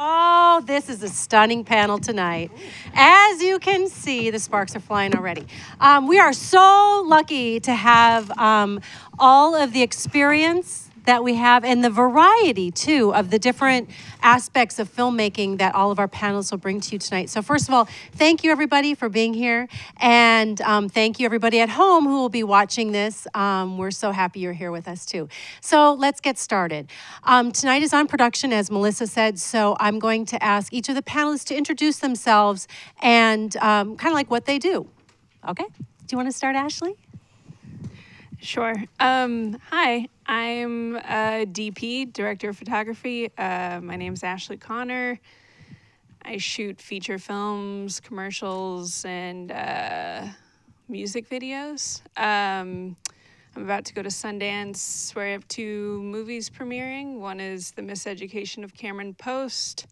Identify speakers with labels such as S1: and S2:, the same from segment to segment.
S1: Oh, this is a stunning panel tonight. As you can see, the sparks are flying already. We are so lucky to have all of the experience that we have and the variety, too, of the different aspects of filmmaking that all of our panelists will bring to you tonight. So first of all, thank you, everybody, for being here. And thank you, everybody at home who will be watching this. We're so happy you're here with us, too. So let's get started. Tonight is on production, as Melissa said, so I'm going to ask each of the panelists to introduce themselves and kind of like what they do. Okay? Do you want to start, Ashley?
S2: Sure. Hi, I'm a DP, Director of Photography. My name's Ashley Connor. I shoot feature films, commercials, and music videos. I'm about to go to Sundance, where I have 2 movies premiering. One is The Miseducation of Cameron Post,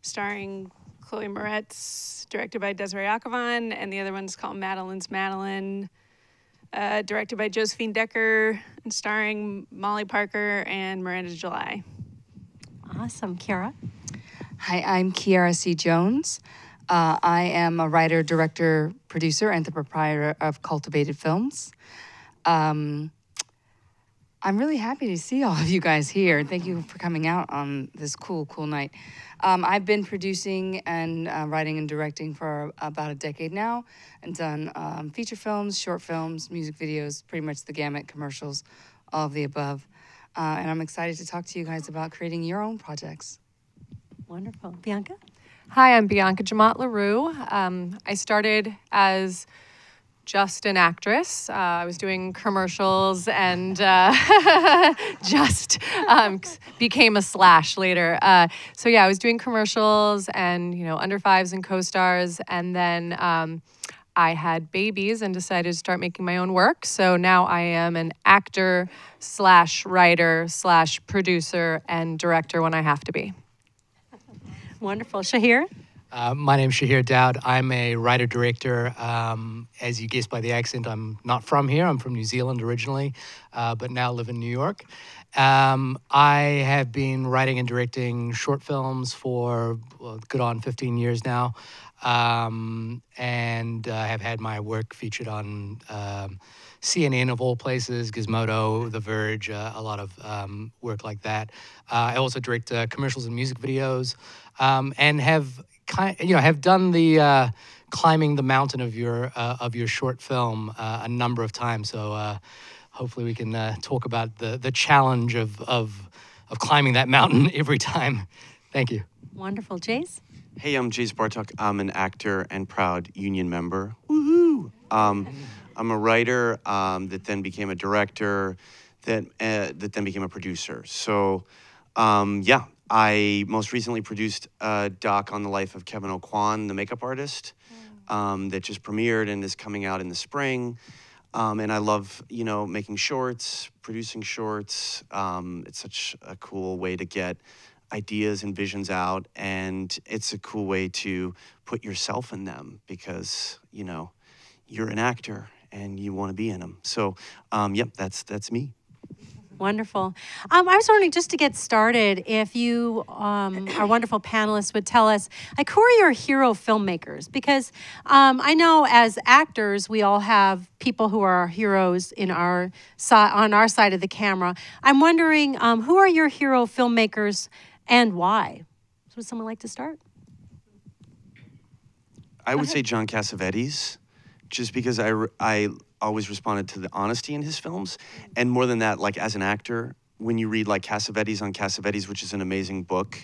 S2: starring Chloe Moretz, directed by Desiree Akhavan, and the other one's called Madeline's Madeline, directed by Josephine Decker and starring Molly Parker and Miranda July.
S1: Awesome. Kiara?
S3: Hi, I'm Kiara C. Jones. I am a writer, director, producer, and the proprietor of Cultivated Films. I'm really happy to see all of you guys here. Thank you for coming out on this cool night. I've been producing and writing and directing for about a decade now and done feature films, short films, music videos, pretty much the gamut, commercials, all of the above. And I'm excited to talk to you guys about creating your own projects.
S1: Wonderful. Bianca?
S4: Hi, I'm Bianca Jamotte Leroux. I started as just an actress. I was doing commercials and just became a slash later. So yeah, I was doing commercials and, under fives and co-stars. And then I had babies and decided to start making my own work. So now I am an actor / writer / producer and director when I have to be.
S1: Wonderful. Shahir?
S5: My name's Shahir Daud. I'm a writer-director. As you guessed by the accent, I'm not from here. I'm from New Zealand originally, but now live in New York. I have been writing and directing short films for good on 15 years now, and have had my work featured on CNN of all places, Gizmodo, The Verge, a lot of work like that. I also direct commercials and music videos, and have done the climbing the mountain of your short film a number of times. So hopefully we can talk about the challenge of climbing that mountain every time. Thank you.
S1: Wonderful. Jayce?
S6: Hey, I'm Jayce Bartok. I'm an actor and proud union member. Woohoo! I'm a writer that then became a director, that then became a producer. So, yeah. I most recently produced a doc on the life of Kevin O'Quan, the makeup artist, that just premiered and is coming out in the spring. And I love, making shorts, producing shorts. It's such a cool way to get ideas and visions out, and it's a cool way to put yourself in them because, you're an actor and you want to be in them. So, yep, that's me.
S1: Wonderful. I was wondering, just to get started, if you, our wonderful panelists, would tell us, like, who are your hero filmmakers? Because I know as actors, we all have people who are our heroes in on our side of the camera. I'm wondering, who are your hero filmmakers and why? So would someone like to start?
S6: I would say John Cassavetes, just because I always responded to the honesty in his films. And more than that, like as an actor, when you read like Cassavetes on Cassavetes, which is an amazing book,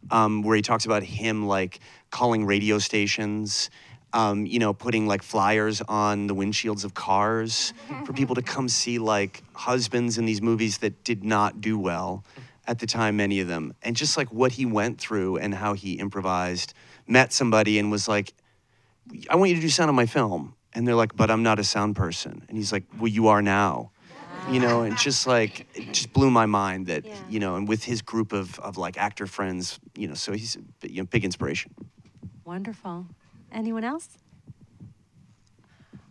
S6: where he talks about him like calling radio stations, putting like flyers on the windshields of cars for people to come see like husbands in these movies that did not do well at the time, many of them. And just like what he went through and how he improvised, met somebody and was like, I want you to do sound on my film. And they're like, but I'm not a sound person. And he's like, well, you are now. And just like, it just blew my mind that, and with his group of like actor friends, so he's a big inspiration.
S1: Wonderful. Anyone else?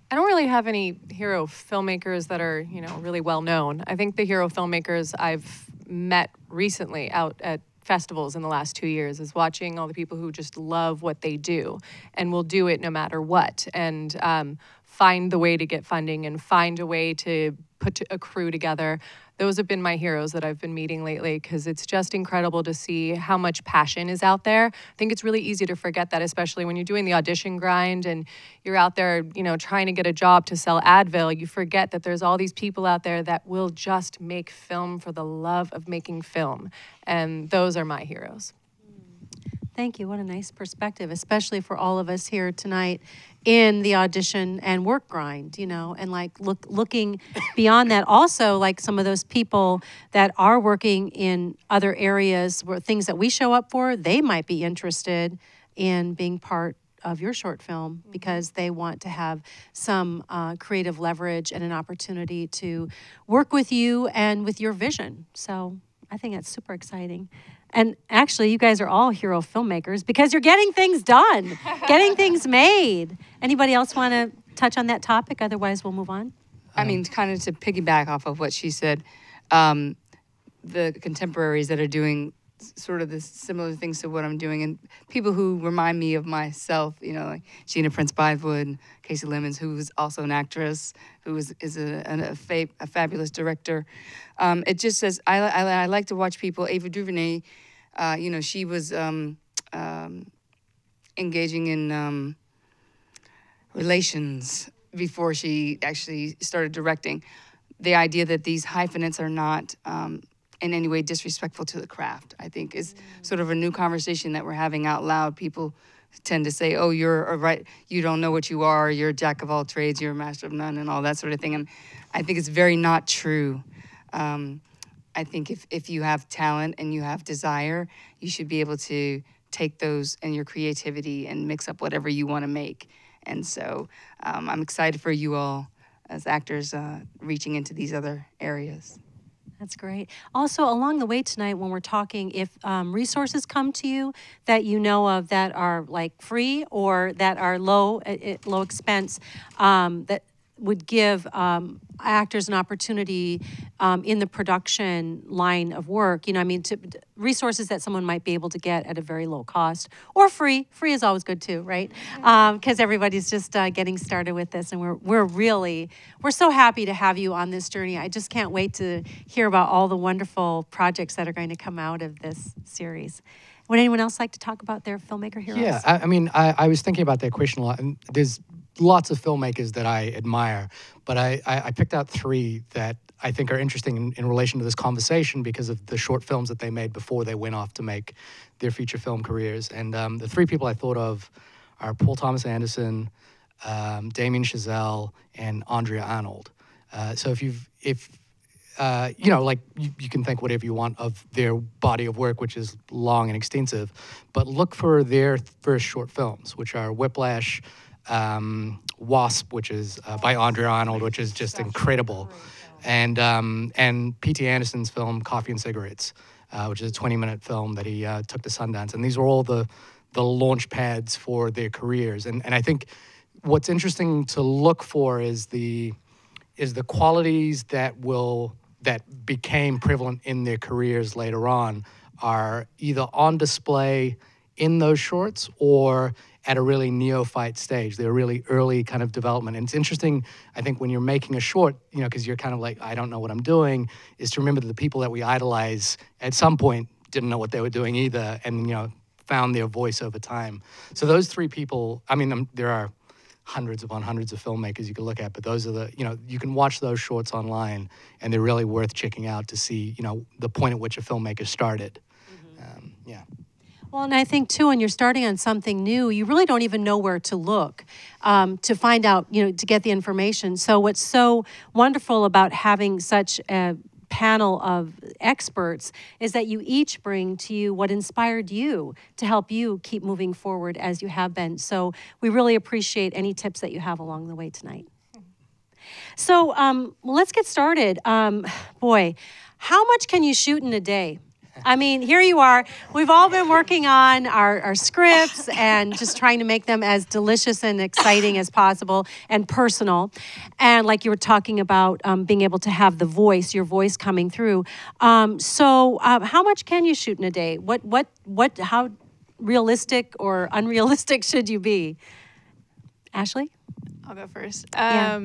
S4: I don't really have any hero filmmakers that are, really well known. I think the hero filmmakers I've met recently out at festivals in the last 2 years, is watching all the people who just love what they do and will do it no matter what, and find the way to get funding and find a way to put a crew together. Those have been my heroes that I've been meeting lately, because it's just incredible to see how much passion is out there. I think it's really easy to forget that, especially when you're doing the audition grind and you're out there, you know, trying to get a job to sell Advil. You forget that there's all these people out there that will just make film for the love of making film. And those are my heroes.
S1: Thank you. What a nice perspective, especially for all of us here tonight in the audition and work grind, you know, and like looking beyond that. Also, like some of those people that are working in other areas where things that we show up for, they might be interested in being part of your short film because they want to have some creative leverage and an opportunity to work with you and with your vision. So I think that's super exciting. And actually, you guys are all hero filmmakers because you're getting things done, getting things made. Anybody else want to touch on that topic? Otherwise, we'll move on.
S3: I mean, kind of to piggyback off of what she said, the contemporaries that are doing sort of the similar things to what I'm doing, and people who remind me of myself, you know, like Gina Prince-Bythewood, Casey Lemons, who is also an actress, who is a fabulous director. It just says, I like to watch people. Ava DuVernay, you know, she was engaging in relations before she actually started directing. The idea that these hyphenates are not in any way disrespectful to the craft, I think, is sort of a new conversation that we're having out loud. People tend to say, oh, you're right, you don't know what you are, you're a jack of all trades, you're a master of none, and all that sort of thing. And I think it's very not true. I think if you have talent and you have desire, you should be able to take those and your creativity and mix up whatever you want to make. And so I'm excited for you all as actors reaching into these other areas.
S1: That's great. Also, along the way tonight, when we're talking, if resources come to you that you know of that are like free or that are low expense, that would give actors an opportunity in the production line of work, you know, I mean, resources that someone might be able to get at a very low cost or free. Free is always good too, right? Because everybody's just getting started with this, and we're so happy to have you on this journey. I just can't wait to hear about all the wonderful projects that are going to come out of this series. Would anyone else like to talk about their filmmaker heroes?
S5: Yeah, I mean, I was thinking about that question a lot, and there's lots of filmmakers that I admire, but I picked out 3 that I think are interesting in relation to this conversation because of the short films that they made before they went off to make their feature film careers. And the 3 people I thought of are Paul Thomas Anderson, Damien Chazelle, and Andrea Arnold. So if you know, like you can think whatever you want of their body of work, which is long and extensive, but look for their first short films, which are Whiplash, Wasp, which is by Andrea Arnold, which is just incredible, and P.T. Anderson's film Coffee and Cigarettes, which is a 20-minute film that he took to Sundance. And these are all the launch pads for their careers. And I think what's interesting to look for is the qualities that became prevalent in their careers later on are either on display in those shorts or at a really neophyte stage. They're really early kind of development. And it's interesting, I think, when you're making a short, you know, because you're kind of like, I don't know what I'm doing, is to remember that the people that we idolize at some point didn't know what they were doing either and, you know, found their voice over time. So those 3 people, I mean, there are hundreds upon hundreds of filmmakers you can look at, but those are the, you know, you can watch those shorts online and they're really worth checking out to see, you know, the point at which a filmmaker started. Yeah.
S1: Well, and I think, too, when you're starting on something new, you really don't even know where to look to find out, you know, to get the information. So what's so wonderful about having such a panel of experts is that you each bring to you what inspired you to help you keep moving forward as you have been. So we really appreciate any tips that you have along the way tonight. So let's get started. Boy, how much can you shoot in a day? I mean, here you are. We've all been working on our scripts and just trying to make them as delicious and exciting as possible and personal. And like you were talking about being able to have the voice, your voice coming through. So how much can you shoot in a day? How realistic or unrealistic should you be? Ashley?
S2: I'll go first.
S1: Yeah.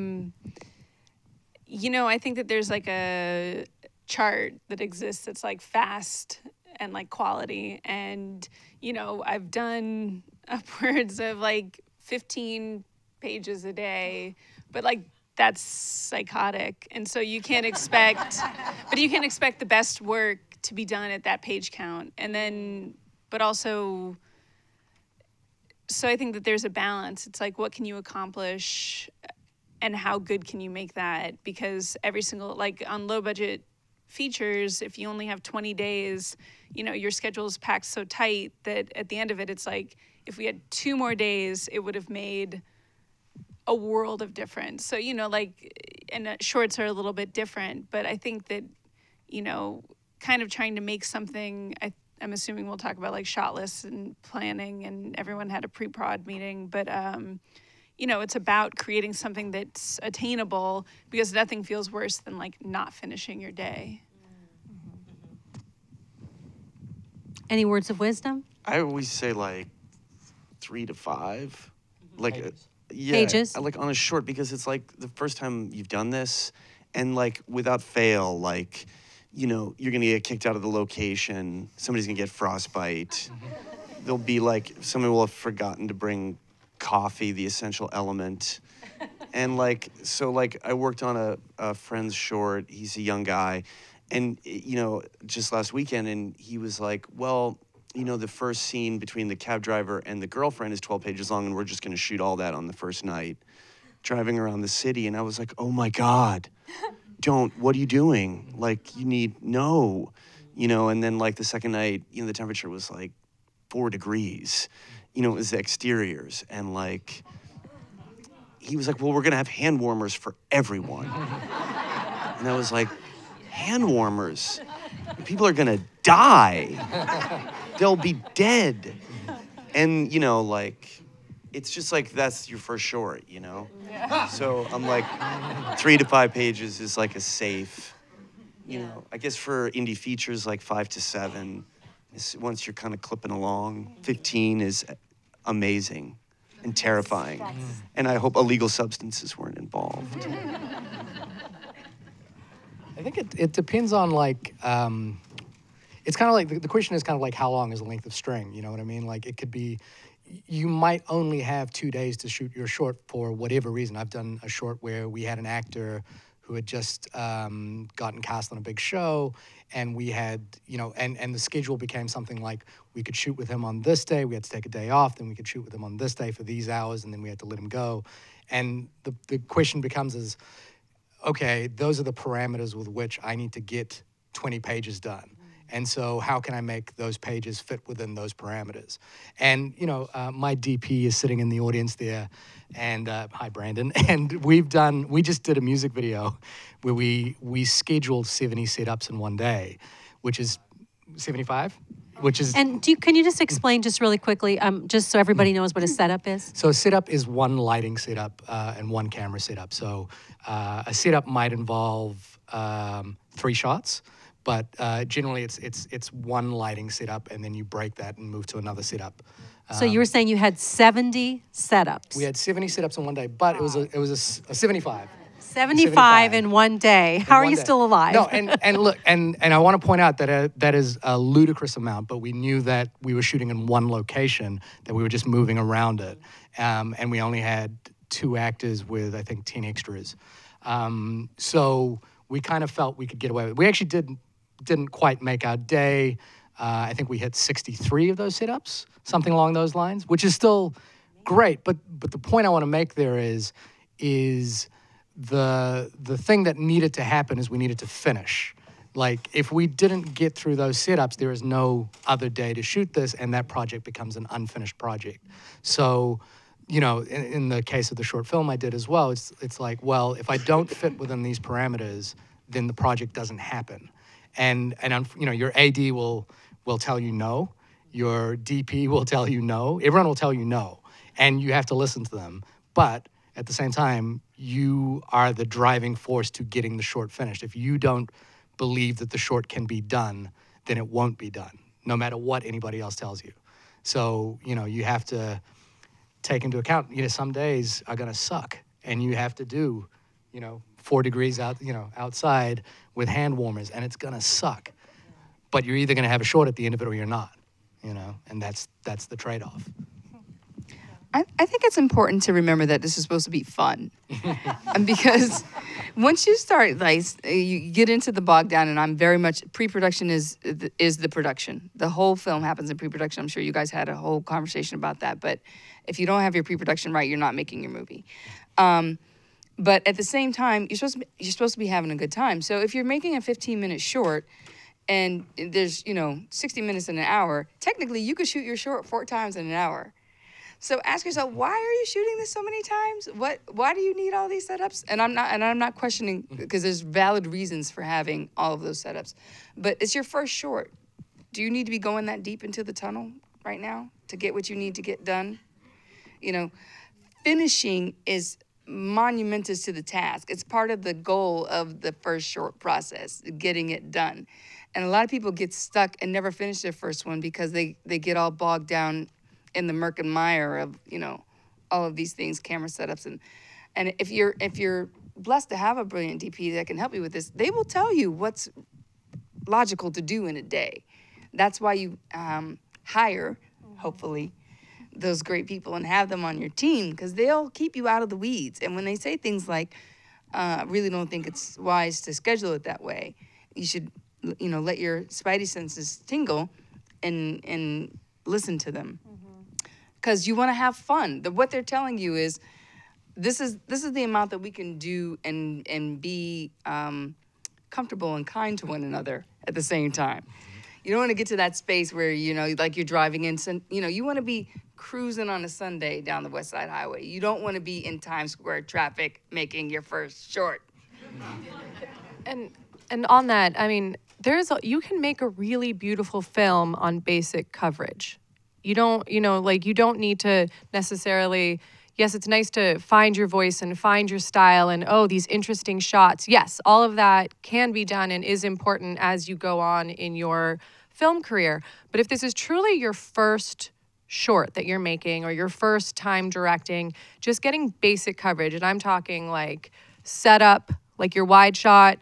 S2: You know, I think that there's like a chart that exists that's like fast and like quality. And, you know, I've done upwards of like 15 pages a day, but like that's psychotic. And so you can't expect, but you can expect the best work to be done at that page count. And then, but also, so I think that there's a balance. It's like, what can you accomplish and how good can you make that? Because every single, like on low budget features, if you only have 20 days, you know, your schedule is packed so tight that at the end of it, it's like, if we had 2 more days, it would have made a world of difference. So, you know, like, and shorts are a little bit different, but I think that, you know, kind of trying to make something, I'm assuming we'll talk about like shot lists and planning, and everyone had a pre-prod meeting, but, you know, it's about creating something that's attainable, because nothing feels worse than like not finishing your day.
S1: Any words of wisdom?
S6: I always say like 3 to 5, like yeah,
S1: Pages.
S6: like on a short, because it's like the first time you've done this, and like without fail, like, you know, you're gonna get kicked out of the location. Somebody's gonna get frostbite. There'll be like someone will have forgotten to bring coffee, the essential element. And like, so like I worked on a friend's short. He's a young guy. And, you know, just last weekend, and he was like, well, you know, the first scene between the cab driver and the girlfriend is 12 pages long, and we're just going to shoot all that on the first night, driving around the city. And I was like, oh my God, what are you doing? Like, no, you know, and then like the second night, you know, the temperature was like 4 degrees, you know, it was the exteriors. And like, he was like, well, we're going to have hand warmers for everyone. And I was like, hand warmers? People are gonna die. They'll be dead. And, you know, like, it's just like, that's your first short, you know? Yeah. So I'm like, 3 to 5 pages is like a safe, you know, I guess for indie features, like 5 to 7, once you're kind of clipping along. 15 is amazing and terrifying. And I hope illegal substances weren't involved.
S5: I think it depends on like, it's kind of like, the question is kind of like how long is the length of string, you know what I mean? Like it could be, you might only have 2 days to shoot your short for whatever reason. I've done a short where we had an actor who had just gotten cast on a big show, and we had, you know, and the schedule became something like we could shoot with him on this day, we had to take a day off, then we could shoot with him on this day for these hours, and then we had to let him go. And the question becomes is, okay, those are the parameters with which I need to get 20 pages done. And so how can I make those pages fit within those parameters? And, you know, my DP is sitting in the audience there, and hi, Brandon. And we just did a music video where we scheduled 70 setups in one day, which is 75, which is...
S1: And can you just explain just really quickly, just so everybody knows what a setup is?
S5: So a setup is one lighting setup and one camera setup. So a setup might involve 3 shots, but generally it's one lighting setup, and then you break that and move to another setup.
S1: So you were saying you had 70 setups.
S5: We had 70 setups in one day, but it was a 75.
S1: 75 in one day. How are you still alive?
S5: No, and look, and I want to point out that that is a ludicrous amount, but we knew that we were shooting in one location, that we were just moving around it, and we only had 2 actors with, I think, 10 extras. So we kind of felt we could get away with it. We actually didn't quite make our day. I think we hit 63 of those setups, something along those lines, which is still great. But the point I want to make there is the thing that needed to happen is we needed to finish. Like, if we didn't get through those setups, there is no other day to shoot this, and that project becomes an unfinished project. So, you know, in the case of the short film I did as well, it's like, well, if I don't fit within these parameters, then the project doesn't happen. and you know, your AD will tell you no, your DP will tell you no, everyone will tell you no, and you have to listen to them. But at the same time, you are the driving force to getting the short finished. If you don't believe that the short can be done, then it won't be done, no matter what anybody else tells you. So, you know, you have to take into account, you know, some days are gonna suck, and you have to do, you know, 4 degrees out, you know, outside with hand warmers, and it's gonna suck. But you're either gonna have a short at the end of it or you're not, you know, and that's the trade-off.
S3: I think it's important to remember that this is supposed to be fun. And because once you start, like, you get into the bog down, and I'm very much, pre-production is the production. The whole film happens in pre-production. I'm sure you guys had a whole conversation about that. But if you don't have your pre-production right, you're not making your movie. But at the same time, you're supposed to be having a good time. So if you're making a 15-minute short, and there's, you know, 60 minutes in an hour, technically you could shoot your short 4 times in an hour. So ask yourself, why are you shooting this so many times? Why do you need all these setups? And I'm not questioning, because there's valid reasons for having all of those setups. But it's your first short. Do you need to be going that deep into the tunnel right now to get what you need to get done? You know, finishing is monumentous to the task. It's part of the goal of the first short process, getting it done. And a lot of people get stuck and never finish their first one because they get all bogged down in the murk and mire of, you know, all of these things, camera setups. And if you're blessed to have a brilliant DP that can help you with this, they will tell you what's logical to do in a day. That's why you hire, hopefully, those great people and have them on your team, because they'll keep you out of the weeds. And when they say things like, I really don't think it's wise to schedule it that way, you should, you know, let your spidey senses tingle and listen to them. Because you want to have fun. What they're telling you is, this is the amount that we can do and be comfortable and kind to one another at the same time. You don't want to get to that space where, you know, like you're driving in, you know, you want to be cruising on a Sunday down the West Side Highway. You don't want to be in Times Square traffic making your first short.
S4: And on that, I mean, you can make a really beautiful film on basic coverage. You don't, you know, like, you don't need to necessarily, yes, it's nice to find your voice and find your style and, oh, these interesting shots. Yes, all of that can be done and is important as you go on in your film career. But if this is truly your first short that you're making or your first time directing, just getting basic coverage, and I'm talking like setup, like your wide shot,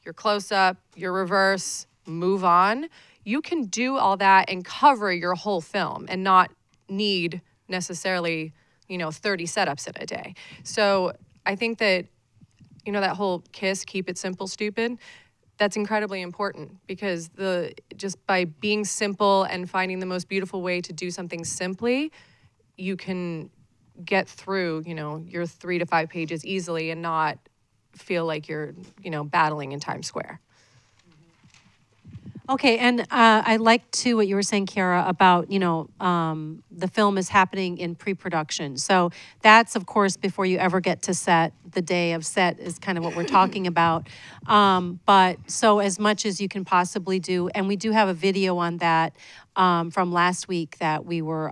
S4: your close-up, your reverse, move on. You can do all that and cover your whole film and not need necessarily, you know, 30 setups in a day. So I think that, you know, that whole KISS, keep it simple, stupid, that's incredibly important, because just by being simple and finding the most beautiful way to do something simply, you can get through, you know, your 3 to 5 pages easily and not feel like you're, you know, battling in Times Square.
S1: Okay, and I like too what you were saying, Kiara, about, you know, the film is happening in pre-production. So that's, of course, before you ever get to set. The day of set is kind of what we're talking about. But so as much as you can possibly do, and we do have a video on that from last week that we were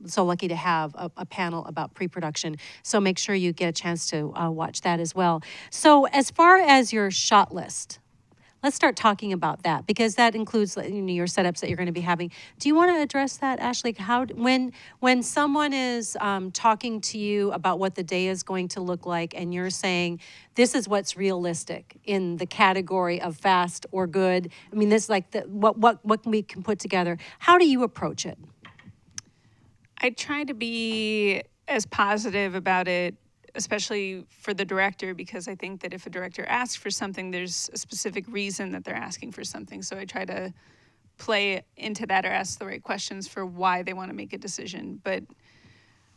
S1: so lucky to have a panel about pre-production. So make sure you get a chance to watch that as well. So as far as your shot list, let's start talking about that, because that includes, you know, your setups that you're going to be having. Do you want to address that, Ashley? How, when someone is talking to you about what the day is going to look like, and you're saying this is what's realistic in the category of fast or good, I mean, this is like what we can put together. How do you approach it?
S2: I try to be as positive about it, especially for the director, because I think that if a director asks for something, there's a specific reason that they're asking for something. So I try to play into that or ask the right questions for why they want to make a decision. But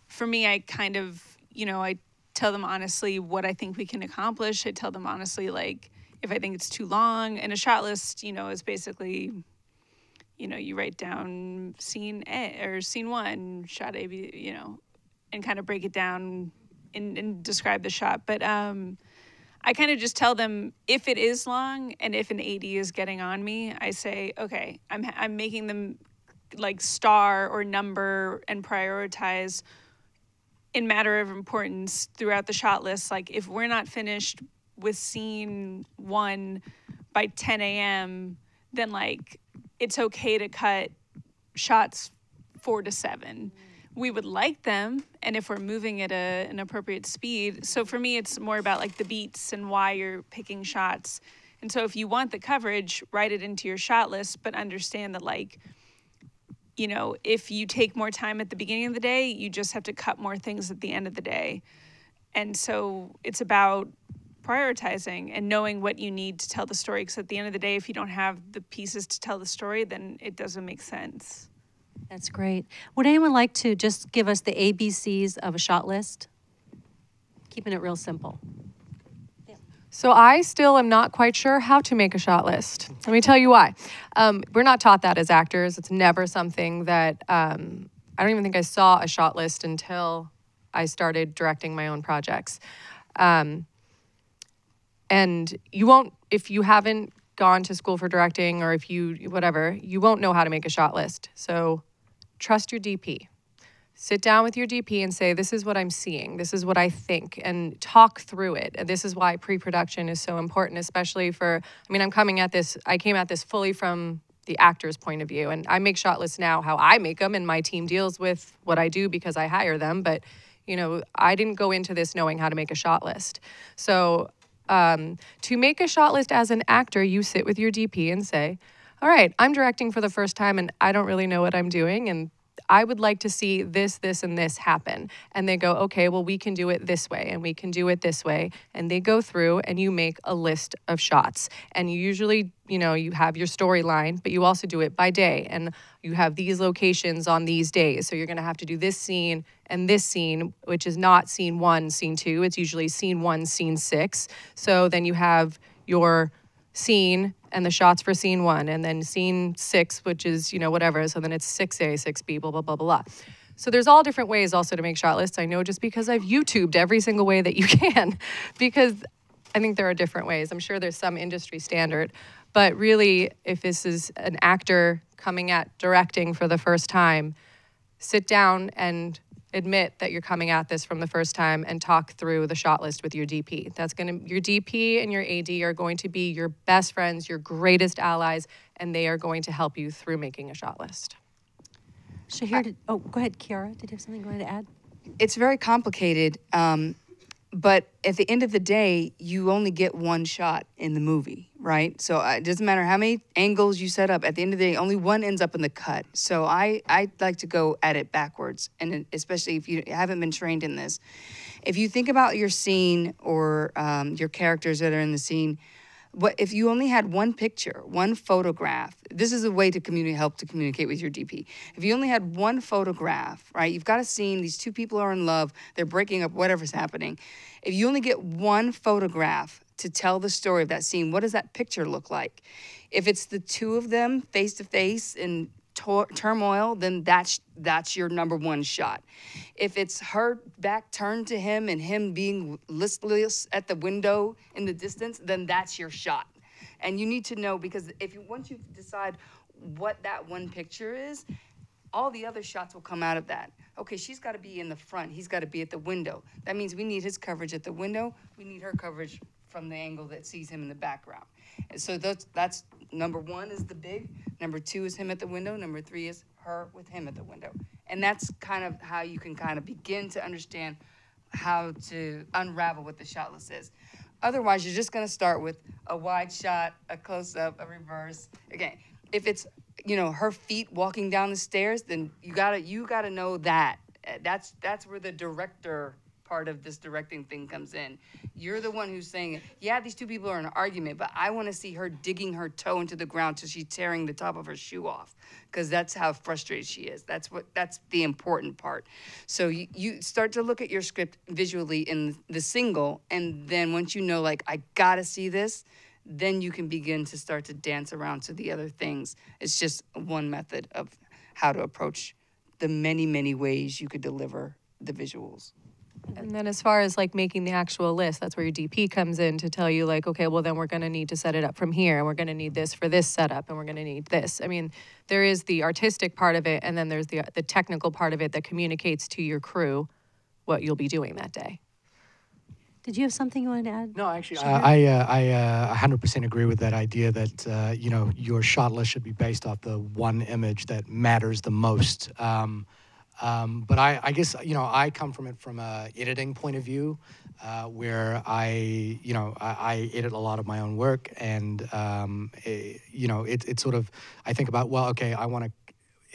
S2: for me, I kind of, you know, I tell them honestly what I think we can accomplish. I tell them honestly, like, if I think it's too long. And a shot list, you know, is basically, you know, you write down scene A or scene 1, shot A, B, you know, and kind of break it down and describe the shot. But I I kind of just tell them if it is long and if an AD is getting on me, I say, okay, I'm making them like star or number and prioritize in matter of importance throughout the shot list. Like if we're not finished with scene 1 by 10 a.m., then like it's okay to cut shots 4 to 7. We would like them, and if we're moving at an appropriate speed. So for me, it's more about like the beats and why you're picking shots. And so if you want the coverage, write it into your shot list, but understand that like, you know, if you take more time at the beginning of the day, you just have to cut more things at the end of the day. And so it's about prioritizing and knowing what you need to tell the story. Because at the end of the day, if you don't have the pieces to tell the story, then it doesn't make sense.
S1: That's great. Would anyone like to just give us the ABCs of a shot list? Keeping it real simple.
S4: So I still am not quite sure how to make a shot list. Let me tell you why. We're not taught that as actors. It's never something that, I don't even think I saw a shot list until I started directing my own projects. And you won't, if you haven't gone to school for directing or if you, whatever, you won't know how to make a shot list. So trust your DP. Sit down with your DP and say, this is what I'm seeing. This is what I think, and talk through it. And this is why pre-production is so important, especially for, I mean, I came at this fully from the actor's point of view. And I make shot lists now how I make them, and my team deals with what I do because I hire them. But, you know, I didn't go into this knowing how to make a shot list. So to make a shot list as an actor, you sit with your DP and say, all right, I'm directing for the first time and I don't really know what I'm doing, and I would like to see this, this, and this happen. And they go, okay, well, we can do it this way, and we can do it this way. And they go through, and you make a list of shots. And you usually, you know, you have your storyline, but you also do it by day. And you have these locations on these days. So you're going to have to do this scene and this scene, which is not scene 1, scene 2. It's usually scene 1, scene 6. So then you have your scene and the shots for scene 1, and then scene 6, which is, you know, whatever. So then it's 6A, 6B, blah, blah, blah, blah, blah. So there's all different ways also to make shot lists. I know just because I've YouTubed every single way that you can, because I think there are different ways. I'm sure there's some industry standard, but really, if this is an actor coming at directing for the first time, sit down and admit that you're coming at this from the first time and talk through the shot list with your DP. Your DP and your AD are going to be your best friends, your greatest allies, and they are going to help you through making a shot list.
S1: Shahir, go ahead, Kiara. Did you have something you wanted to add?
S3: It's very complicated, but at the end of the day, you only get one shot in the movie, right? So it doesn't matter how many angles you set up. At the end of the day, only one ends up in the cut. So I like to go at it backwards, and especially if you haven't been trained in this. If you think about your scene or your characters that are in the scene, if you only had one picture, one photograph, this is a way to help to communicate with your DP. If you only had one photograph, right, you've got a scene, these two people are in love, they're breaking up, whatever's happening. If you only get one photograph to tell the story of that scene, what does that picture look like? If it's the two of them face to face in turmoil, then that's your number one shot. If it's her back turned to him and him being listless at the window in the distance, then that's your shot. And you need to know, because once you decide what that one picture is, all the other shots will come out of that. Okay, she's got to be in the front, he's got to be at the window. That means we need his coverage at the window, we need her coverage from the angle that sees him in the background. And so that's number 1 is the big, number 2 is him at the window, number 3 is her with him at the window. And that's kind of how you can kind of begin to understand how to unravel what the shot list is. Otherwise, you're just going to start with a wide shot, a close-up, a reverse. Again, if it's, you know, her feet walking down the stairs, then you gotta know that. That's where the director part of this directing thing comes in. You're the one who's saying, yeah, these two people are in an argument, but I want to see her digging her toe into the ground till she's tearing the top of her shoe off, because that's how frustrated she is. That's the important part. So you start to look at your script visually in the single, and then once you know, like, I gotta see this, then you can begin to start to dance around to the other things. It's just one method of how to approach the many, many ways you could deliver the visuals.
S4: And then as far as like making the actual list, that's where your DP comes in to tell you like, okay, well then we're going to need to set it up from here, and we're going to need this for this setup, and we're going to need this. I mean, there is the artistic part of it, and then there's the technical part of it that communicates to your crew what you'll be doing that day.
S1: Did you have something you wanted to add?
S5: No, actually, I 100% agree with that idea that you know, your shot list should be based off the one image that matters the most. But I guess, you know, I come from it from a editing point of view, where I edit a lot of my own work, and you know, it's sort of, I think about, well, okay, I want to,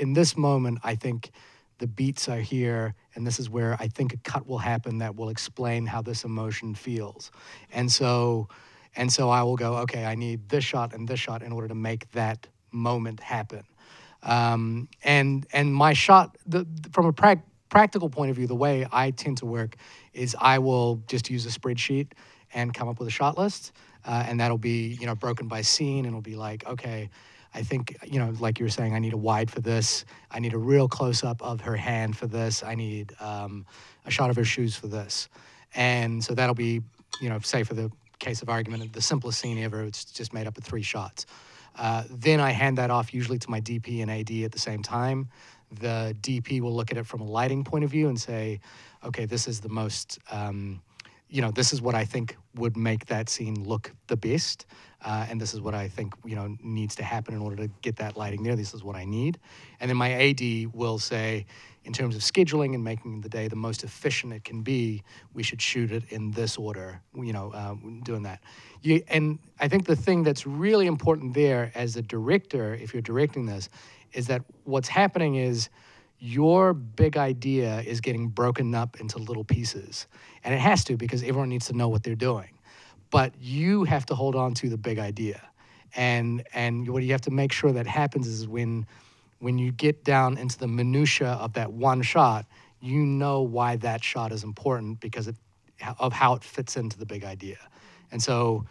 S5: in this moment, I think the beats are here, and this is where I think a cut will happen that will explain how this emotion feels. And so I will go, okay, I need this shot and this shot in order to make that moment happen. And my shot, from a practical point of view, the way I tend to work is I will just use a spreadsheet and come up with a shot list, and that'll be, you know, broken by scene, and it'll be like, okay, I think, you know, like you were saying, I need a wide for this. I need a real close-up of her hand for this. I need a shot of her shoes for this. And so that'll be, you know, say for the case of argument, the simplest scene ever, it's just made up of 3 shots. Then I hand that off usually to my DP and AD at the same time. The DP will look at it from a lighting point of view and say, okay, this is the most, you know, this is what I think would make that scene look the best. And this is what I think, you know, needs to happen in order to get that lighting there. This is what I need. And then my AD will say, in terms of scheduling and making the day the most efficient it can be, we should shoot it in this order, you know, doing that. And I think the thing that's really important there as a director, if you're directing this, is that what's happening is your big idea is getting broken up into little pieces. And it has to, because everyone needs to know what they're doing. But you have to hold on to the big idea. And what you have to make sure that happens is when you get down into the minutia of that one shot, you know why that shot is important because of how it fits into the big idea. And so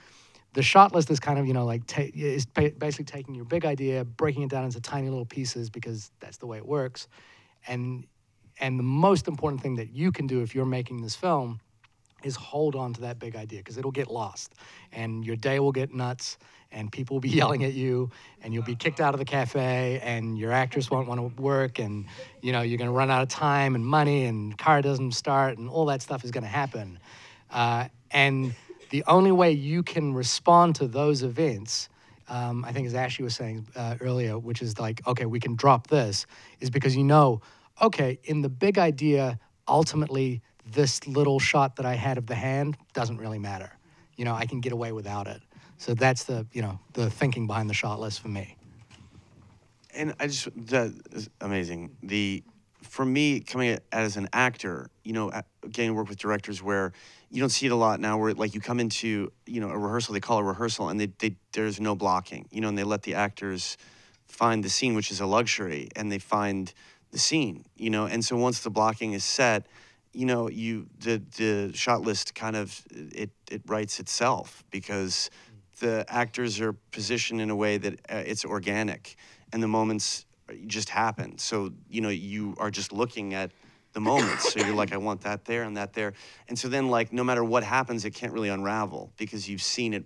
S5: the shot list is kind of, you know, like is basically taking your big idea, breaking it down into tiny little pieces because that's the way it works. And the most important thing that you can do if you're making this film is hold on to that big idea, because it'll get lost and your day will get nuts and people will be yelling at you and you'll be kicked out of the cafe and your actress won't want to work, and you know, you're going to run out of time and money and car doesn't start and all that stuff is going to happen. And the only way you can respond to those events, I think as Ashley was saying earlier, which is like, okay, we can drop this, is because you know, okay, in the big idea, ultimately this little shot that I had of the hand doesn't really matter. You know, I can get away without it. So that's the, you know, the thinking behind the shot list for me.
S6: And that is amazing. For me, coming at as an actor, you know, getting to work with directors where you don't see it a lot now, where like you come into, you know, a rehearsal, they call it a rehearsal, and there's no blocking, you know, and they let the actors find the scene, which is a luxury, and they find the scene, you know, and so once the blocking is set, you know, the shot list kind of, it writes itself because the actors are positioned in a way that it's organic and the moments just happen. So, you know, you are just looking at the moments. So you're like, I want that there and that there. And so then like, no matter what happens, it can't really unravel because you've seen it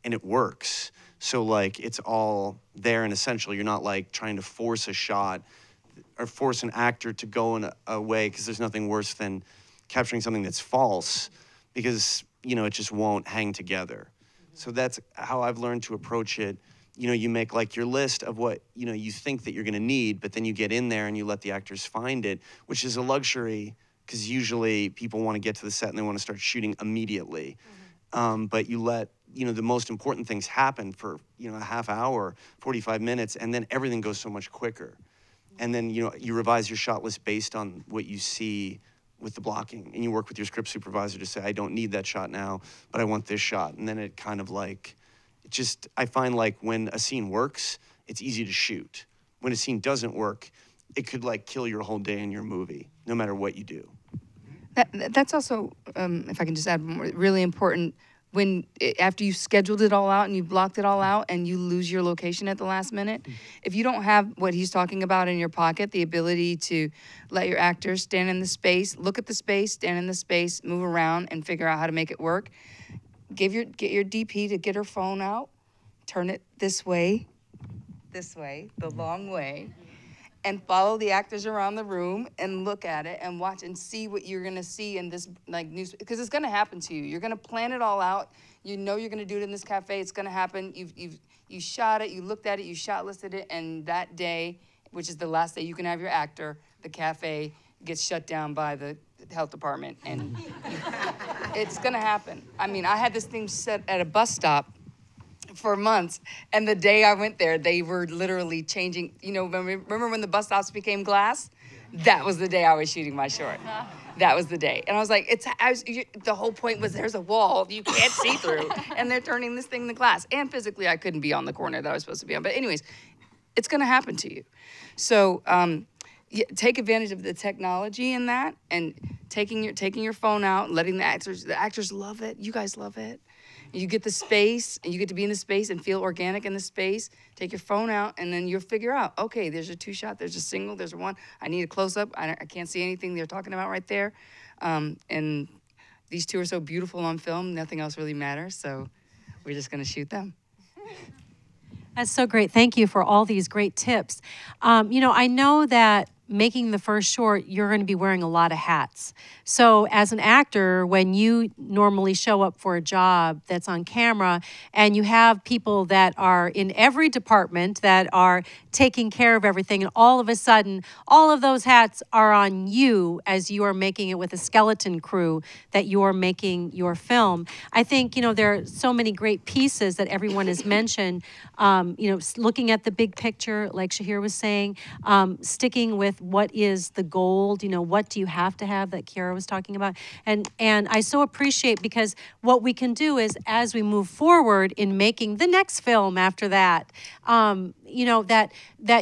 S6: and it works. So like, it's all there and essential. You're not like trying to force a shot or force an actor to go in a way, because there's nothing worse than capturing something that's false because, you know, it just won't hang together. So that's how I've learned to approach it. You know, you make like your list of what, you know, you think that you're going to need, but then you get in there and you let the actors find it, which is a luxury because usually people want to get to the set and they want to start shooting immediately. But you let, you know, the most important things happen for, you know, a half hour, 45 minutes, and then everything goes so much quicker. And then, you know, you revise your shot list based on what you see with the blocking, and you work with your script supervisor to say, I don't need that shot now, but I want this shot. And then it kind of like, I find like when a scene works, it's easy to shoot. When a scene doesn't work, it could like kill your whole day in your movie, no matter what you do.
S3: That's also, if I can just add, really important after you scheduled it all out and you blocked it all out and you lose your location at the last minute, if you don't have what he's talking about in your pocket, the ability to let your actors stand in the space, look at the space, stand in the space, move around, and figure out how to make it work, get your DP to get her phone out, turn it this way, the long way, and follow the actors around the room and look at it and watch and see what you're gonna see in this like news, because it's gonna happen to you. You're gonna plan it all out. You know you're gonna do it in this cafe. It's gonna happen. You shot it, you looked at it, you shot listed it, and that day, which is the last day you can have your actor, the cafe gets shut down by the health department, and it's gonna happen. I mean, I had this thing set at a bus stop for months, and the day I went there, they were literally changing. You know, remember when the bus stops became glass? That was the day I was shooting my short. That was the day, and I was like, the whole point was there's a wall you can't see through, and they're turning this thing to glass. And physically, I couldn't be on the corner that I was supposed to be on. But anyways, it's gonna happen to you. So take advantage of the technology in that, and taking your phone out, letting the actors love it. You guys love it. You get the space, and you get to be in the space and feel organic in the space. Take your phone out, and then you'll figure out, okay, there's a 2-shot, there's a single, there's a 1. I need a close-up. I can't see anything they're talking about right there. And these 2 are so beautiful on film, nothing else really matters, so we're just going to shoot them.
S1: That's so great. Thank you for all these great tips. You know, I know that making the first short, you're going to be wearing a lot of hats. So as an actor, when you normally show up for a job that's on camera and you have people that are in every department that are taking care of everything, and all of a sudden, all of those hats are on you as you are making it with a skeleton crew that you are making your film. I think, you know, there are so many great pieces that everyone has mentioned, you know, looking at the big picture, like Shahir was saying, sticking with what is the gold, you know, what do you have to have that Kiara was talking about. And I so appreciate, because what we can do is, as we move forward in making the next film after that, you know, that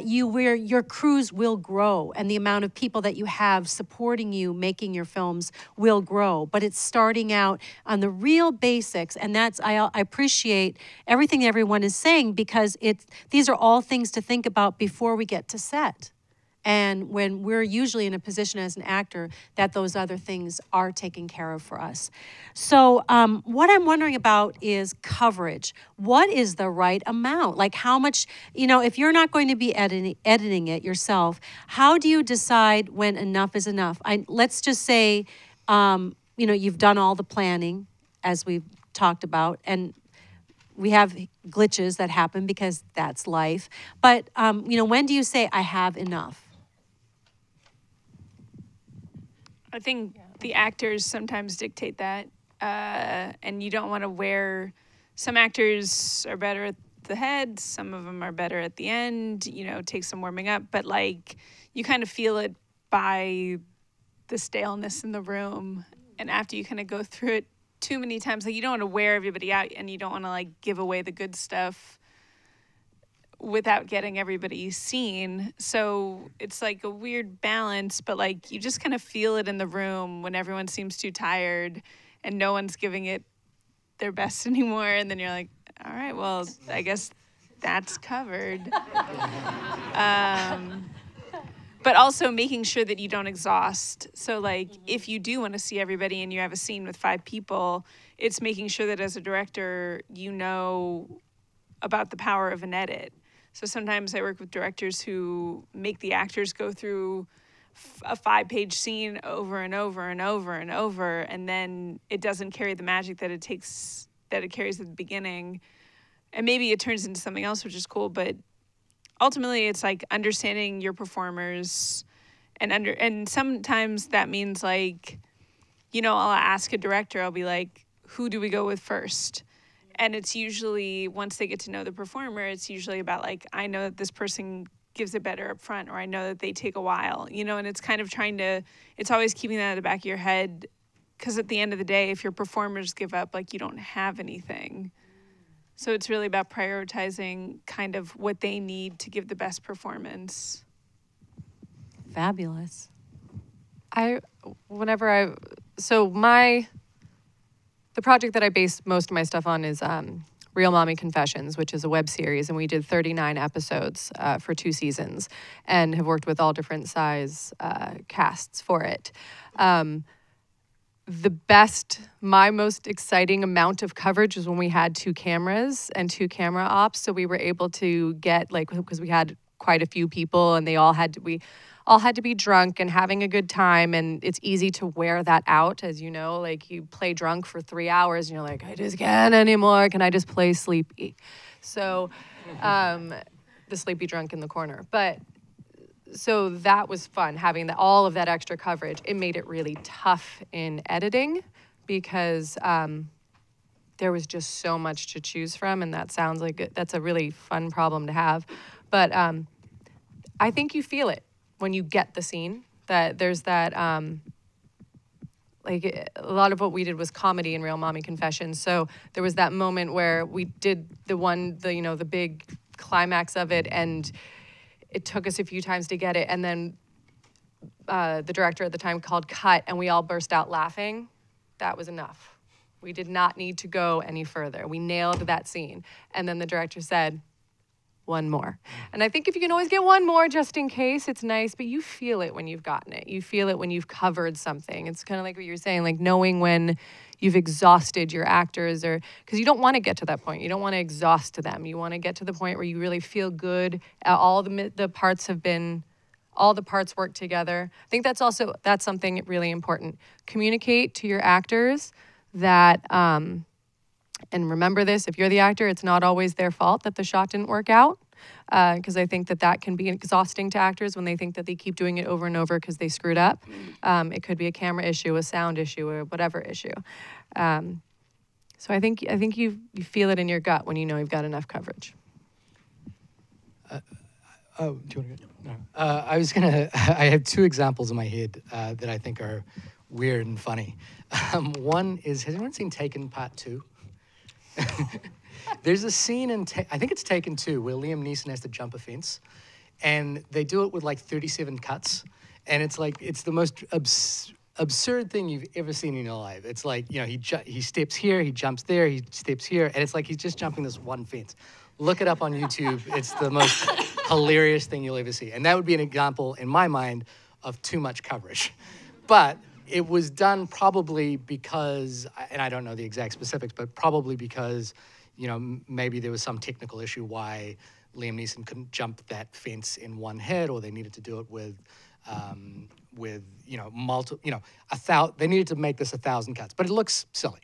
S1: your crews will grow, and the amount of people that you have supporting you making your films will grow. But it's starting out on the real basics, and that's, I appreciate everything everyone is saying, because these are all things to think about before we get to set. And when we're usually in a position as an actor that those other things are taken care of for us. So what I'm wondering about is coverage. What is the right amount? Like, how much, you know, if you're not going to be editing it yourself, how do you decide when enough is enough? Let's just say, you know, you've done all the planning, as we've talked about, and we have glitches that happen because that's life. But, you know, when do you say, I have enough?
S2: I think the actors sometimes dictate that, and you don't want to wear. Some actors are better at the head, some of them are better at the end. You know, take some warming up, but like you kind of feel it by the staleness in the room, and after you kind of go through it too many times, like you don't want to wear everybody out, and you don't want to like give away the good stuff without getting everybody seen. So it's like a weird balance, but like you just kind of feel it in the room when everyone seems too tired and no one's giving it their best anymore. And then you're like, all right, well, I guess that's covered. But also making sure that you don't exhaust. So like if you do want to see everybody and you have a scene with 5 people, it's making sure that as a director, you know about the power of an edit. So sometimes I work with directors who make the actors go through a 5-page scene over and over and over and over, and then it doesn't carry the magic that it carries at the beginning. And maybe it turns into something else, which is cool, but ultimately it's like understanding your performers, and sometimes that means like, you know, I'll ask a director, I'll be like, who do we go with first? And it's usually, once they get to know the performer, it's usually about like, I know that this person gives it better up front, or I know that they take a while, you know, and it's kind of it's always keeping that at the back of your head, because at the end of the day, if your performers give up, like you don't have anything. So it's really about prioritizing kind of what they need to give the best performance.
S1: Fabulous.
S4: So my the project that I base most of my stuff on is Real Mommy Confessions, which is a web series, and we did 39 episodes for 2 seasons, and have worked with all different size casts for it. My most exciting amount of coverage was when we had 2 cameras and 2 camera ops, so we were able to get, like, because we had quite a few people, and we all had to be drunk and having a good time, and it's easy to wear that out, as you know, like you play drunk for 3 hours and you're like, I just can't anymore, can I just play sleepy? So the sleepy drunk in the corner. But so that was fun, having all of that extra coverage. It made it really tough in editing because there was just so much to choose from, and that sounds like that's a really fun problem to have. But I think you feel it when you get the scene, that there's that, like a lot of what we did was comedy in Real Mommy Confessions. So there was that moment where we did the big climax of it, and it took us a few times to get it. And then the director at the time called cut, and we all burst out laughing. That was enough. We did not need to go any further. We nailed that scene. And then the director said, one more. And I think if you can always get one more just in case, it's nice, but you feel it when you've gotten it. You feel it when you've covered something. It's kind of like what you were saying, like knowing when you've exhausted your actors, or because you don't want to get to that point. You don't want to exhaust them. You want to get to the point where you really feel good. All the parts work together. I think that's something really important. Communicate to your actors that, and remember this, if you're the actor, it's not always their fault that the shot didn't work out, because I think that can be exhausting to actors when they think that they keep doing it over and over because they screwed up. It could be a camera issue, a sound issue, or whatever issue. So I think you feel it in your gut when you know you've got enough coverage.
S5: Do you want to go? No. I have 2 examples in my head that I think are weird and funny. One is, has anyone seen Taken Part 2? There's a scene I think it's Taken 2, where Liam Neeson has to jump a fence, and they do it with like 37 cuts, and it's like, it's the most absurd thing you've ever seen in your life. It's like, he steps here, he jumps there, he steps here, and it's like he's just jumping this one fence. Look it up on YouTube. It's the most hilarious thing you'll ever see. And that would be an example, in my mind, of too much coverage. But it was done probably because, and I don't know the exact specifics, but probably because, maybe there was some technical issue why Liam Neeson couldn't jump that fence in one hit, or they needed to do it with they needed to make this 1,000 cuts, but it looks silly.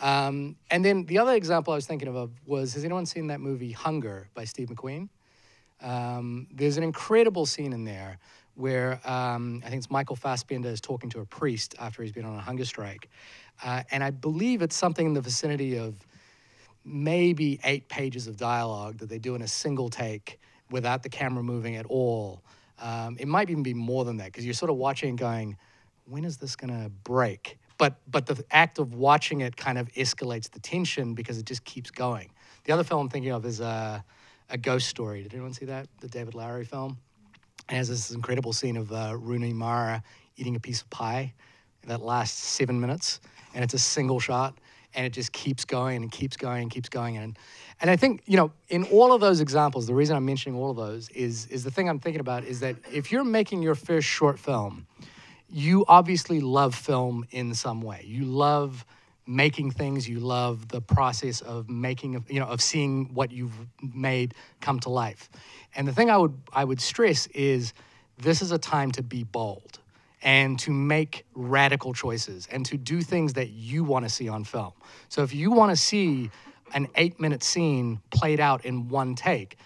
S5: And then the other example I was thinking of was, has anyone seen that movie Hunger by Steve McQueen? There's an incredible scene in there where I think it's Michael Fassbender is talking to a priest after he's been on a hunger strike. And I believe it's something in the vicinity of maybe 8 pages of dialogue that they do in a single take without the camera moving at all. It might even be more than that, because you're sort of watching and going, when is this going to break? But the act of watching it kind of escalates the tension because it just keeps going. The other film I'm thinking of is A Ghost Story. Did anyone see that? The David Lowery film? It has this incredible scene of Rooney Mara eating a piece of pie that lasts 7 minutes, and it's a single shot, and it just keeps going and keeps going and keeps going. And I think, in all of those examples, the reason I'm mentioning all of those is the thing I'm thinking about is that if you're making your first short film, you obviously love film in some way. You love making things. You love the process of making, of seeing what you've made come to life. And the thing I would stress is this is a time to be bold and to make radical choices and to do things that you want to see on film. So if you want to see an 8-minute scene played out in one take,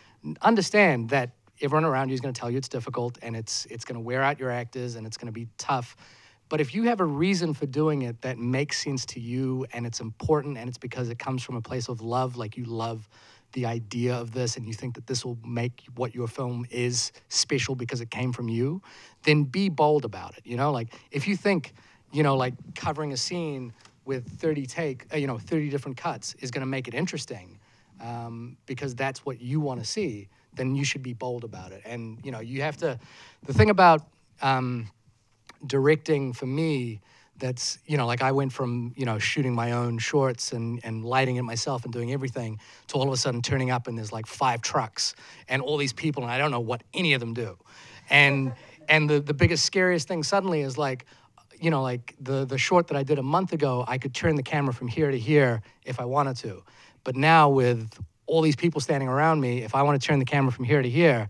S5: understand that everyone around you is going to tell you it's difficult, and it's going to wear out your actors, and it's going to be tough. But if you have a reason for doing it that makes sense to you, and it's important, and it's because it comes from a place of love, like you love the idea of this, and you think that this will make what your film is special because it came from you, then be bold about it. Like if you think, like covering a scene with 30 different cuts is going to make it interesting, because that's what you want to see, then you should be bold about it. And, you have to, the thing about directing for me that's, you know, like I went from, you know, shooting my own shorts and lighting it myself and doing everything to all of a sudden turning up and there's like 5 trucks and all these people and I don't know what any of them do. And the biggest, scariest thing suddenly is like, you know, like the short that I did a month ago, I could turn the camera from here to here if I wanted to. But now with all these people standing around me, if I want to turn the camera from here to here,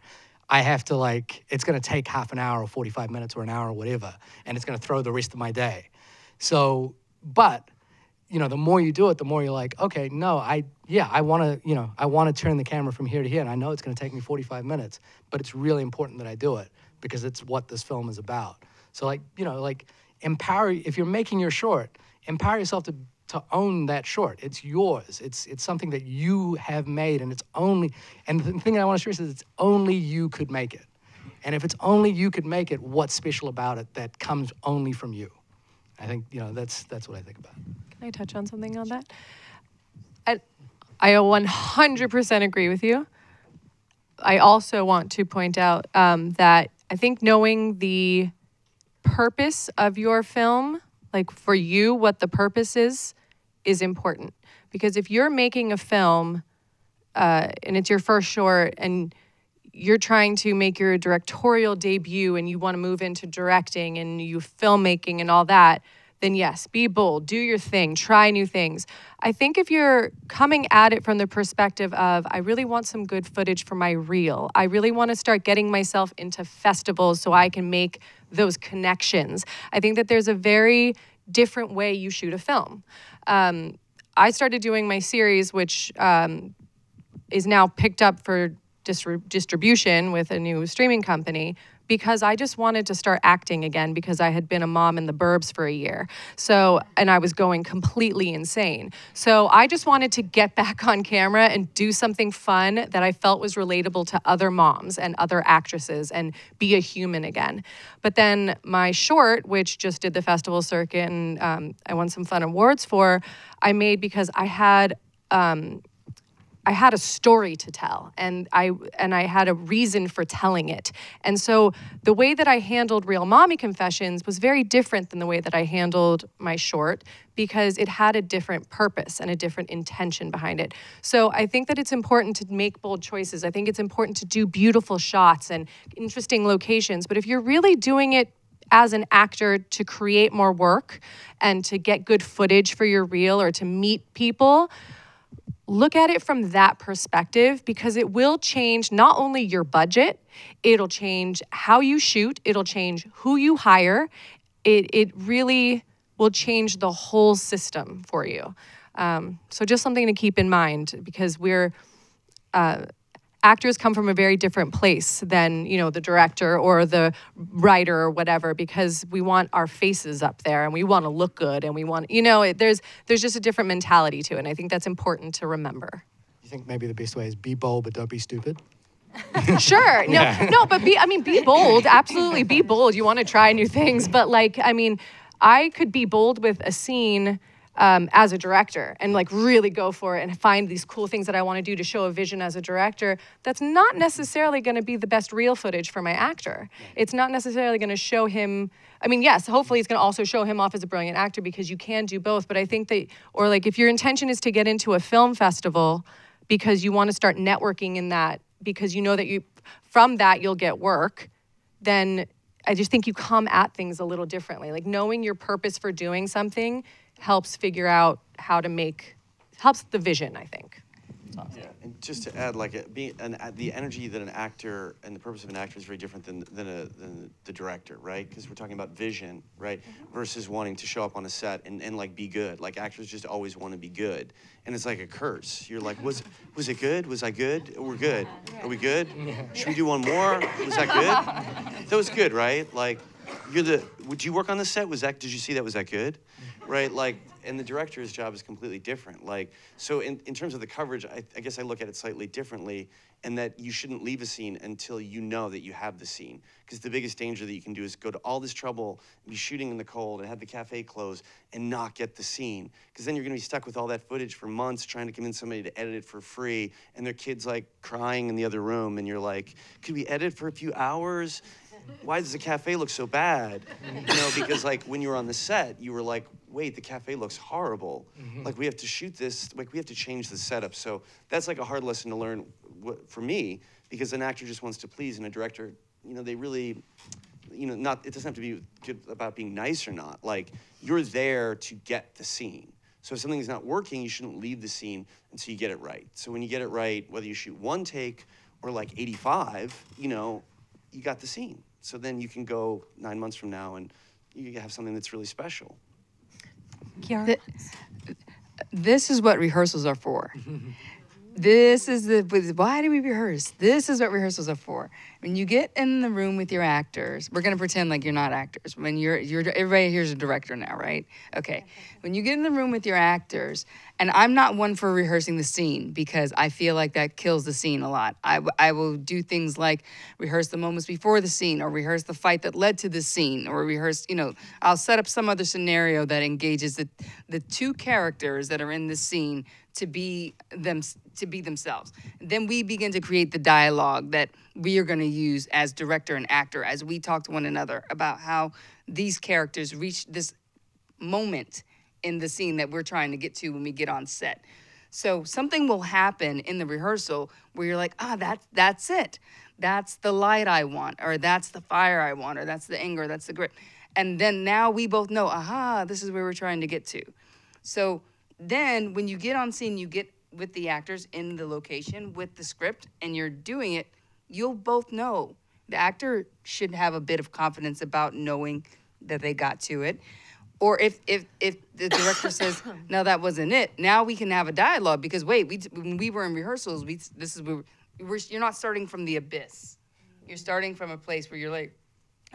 S5: I have to like, it's going to take half an hour or 45 minutes or an hour or whatever, and it's going to throw the rest of my day. So, but, you know, the more you do it, the more you're like, okay, no, I want to, you know, I want to turn the camera from here to here, and I know it's going to take me 45 minutes, but it's really important that I do it because it's what this film is about. So like, you know, like empower, if you're making your short, empower yourself to own that short. It's yours. It's something that you have made, and it's only, and the thing I want to stress is it's only you could make it. And if it's only you could make it, what's special about it that comes only from you? I think, you know, that's what I think about.
S4: Can I touch on something on that? I 100% agree with you. I also want to point out that I think knowing the purpose of your film, like for you, what the purpose is important. Because if you're making a film and it's your first short and you're trying to make your directorial debut and you want to move into directing and you filmmaking and all that, then yes, be bold, do your thing, try new things. I think if you're coming at it from the perspective of, I really want some good footage for my reel, I really want to start getting myself into festivals so I can make those connections, I think that there's a very different way you shoot a film. I started doing my series, which is now picked up for distribution with a new streaming company, because I just wanted to start acting again because I had been a mom in the burbs for a year. So, and I was going completely insane. So I just wanted to get back on camera and do something fun that I felt was relatable to other moms and other actresses and be a human again. But then my short, which just did the festival circuit and I won some fun awards for, I made because I had a story to tell, and I had a reason for telling it. And so the way that I handled Real Mommy Confessions was very different than the way that I handled my short, because it had a different purpose and a different intention behind it. So I think that it's important to make bold choices. I think it's important to do beautiful shots and interesting locations. But if you're really doing it as an actor to create more work and to get good footage for your reel or to meet people, look at it from that perspective, because it will change not only your budget, it'll change how you shoot, it'll change who you hire. It really will change the whole system for you. So just something to keep in mind, because actors come from a very different place than, you know, the director or the writer or whatever, because we want our faces up there and we want to look good and we want, you know, there's just a different mentality to it. And I think that's important to remember.
S5: You think maybe the best way is be bold, but don't be stupid?
S4: Sure. No, but be bold. Absolutely be bold. You want to try new things. But like, I mean, I could be bold with a scene as a director and like really go for it and find these cool things that I want to do to show a vision as a director. That's not necessarily going to be the best reel footage for my actor. It's not necessarily going to show him, I mean, yes, hopefully it's going to also show him off as a brilliant actor, because you can do both. But I think that, or like if your intention is to get into a film festival because you want to start networking in that, because you know that from that you'll get work, then I just think you come at things a little differently. Like knowing your purpose for doing something helps figure out how to helps the vision, I think.
S6: Yeah, and just to add, like the energy that an actor and the purpose of an actor is very different than the director, right? Because we're talking about vision, right? Versus wanting to show up on a set and like be good. Like actors just always want to be good, and it's like a curse. You're like, was it good? Was I good? We're good. Are we good? Should we do one more? Was that good? That was good, right? Like, would you work on the set? Did you see that? Was that good? Right? Like, and the director's job is completely different. Like, so in terms of the coverage, I guess I look at it slightly differently, and that you shouldn't leave a scene until you know that you have the scene. Because the biggest danger that you can do is go to all this trouble, and be shooting in the cold, and have the cafe close, and not get the scene. Because then you're gonna be stuck with all that footage for months, trying to convince somebody to edit it for free, and their kid's like crying in the other room, and you're like, could we edit for a few hours? why does the cafe look so bad? You know, because like when you were on the set, you were like, wait, the cafe looks horrible. Like we have to shoot this, like we have to change the setup. So that's like a hard lesson to learn for me, because an actor just wants to please, and a director, you know, they really, you know, it doesn't have to be good about being nice or not. Like you're there to get the scene. So if something's not working, you shouldn't leave the scene until you get it right. So when you get it right, whether you shoot 1 take or like 85, you know, you got the scene. So then you can go 9 months from now and you have something that's really special.
S1: Kiara?
S3: This is what rehearsals are for. This is why do we rehearse? This is what rehearsals are for. When you get in the room with your actors, we're gonna pretend like you're not actors. When everybody here's a director now, right? Okay. When you get in the room with your actors, and I'm not one for rehearsing the scene because I feel like that kills the scene a lot. I will do things like rehearse the moments before the scene, or rehearse the fight that led to the scene, or rehearse, you know, I'll set up some other scenario that engages the 2 characters that are in the scene to be themselves. Then we begin to create the dialogue that we are going to use as director and actor as we talk to one another about how these characters reach this moment in the scene that we're trying to get to when we get on set. So something will happen in the rehearsal where you're like, that's it. That's the light I want, or that's the fire I want, or that's the anger, that's the grit. And then now we both know, this is where we're trying to get to. So then when you get on scene, you get with the actors in the location with the script and you're doing it, you'll both know. The actor should have a bit of confidence about knowing that they got to it. Or if the director says, no, that wasn't it, now we can have a dialogue because wait, when we were in rehearsals, you're not starting from the abyss. You're starting from a place where you're like,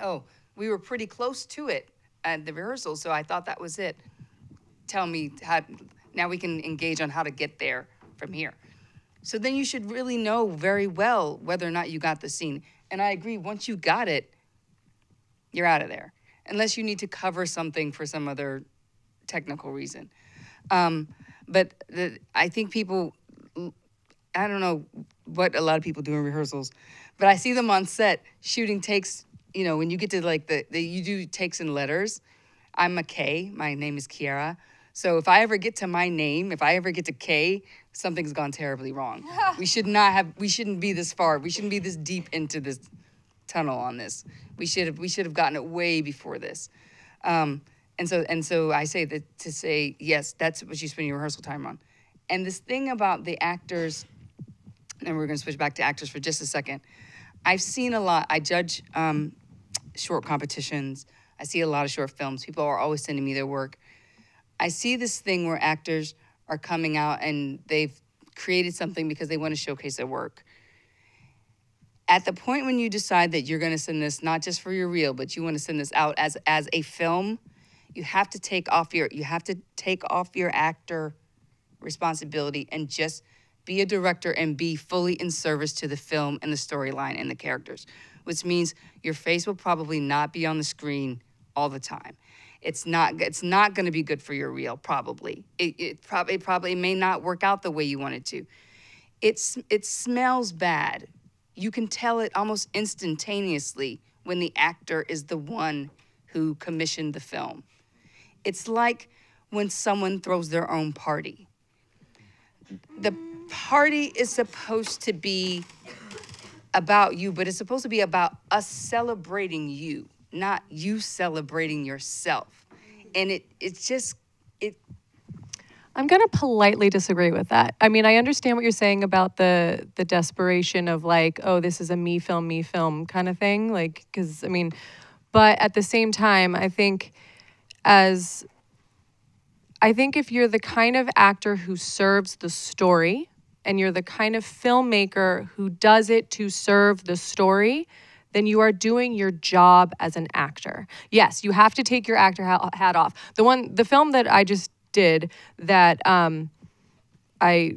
S3: oh, we were pretty close to it at the rehearsal, so I thought that was it. Tell me how, now we can engage on how to get there from here. So then you should really know very well whether or not you got the scene. And I agree, once you got it, you're out of there. Unless you need to cover something for some other technical reason. But I think people, I don't know what a lot of people do in rehearsals, but I see them on set shooting takes, you know, when you get to like you do takes in letters. I'm a K, my name is Kiara. So if I ever get to my name, if I ever get to K, something's gone terribly wrong. We shouldn't be this far. We shouldn't be this deep into this tunnel on this. We should have gotten it way before this. And so I say that to say, yes, that's what you spend your rehearsal time on. And this thing about the actors, and we're gonna switch back to actors for just a second. I've seen a lot, I judge short competitions. I see a lot of short films. People are always sending me their work. I see this thing where actors are coming out and they've created something because they want to showcase their work. At the point when you decide that you're going to send this not just for your reel, but you want to send this out as a film, you have to take off your actor responsibility and just be a director and be fully in service to the film and the storyline and the characters, which means your face will probably not be on the screen all the time. It's not going to be good for your reel, probably. It probably may not work out the way you want it to. It smells bad. You can tell it almost instantaneously when the actor is the one who commissioned the film. It's like when someone throws their own party. The party is supposed to be about you, but it's supposed to be about us celebrating you, not you celebrating yourself. And it's just.
S4: I'm going to politely disagree with that. I mean, I understand what you're saying about the desperation of like, oh, this is a me film kind of thing. Like, because, I mean, but at the same time, I think if you're the kind of actor who serves the story and you're the kind of filmmaker who does it to serve the story, then you are doing your job as an actor. Yes, you have to take your actor hat off. The film that I just did that I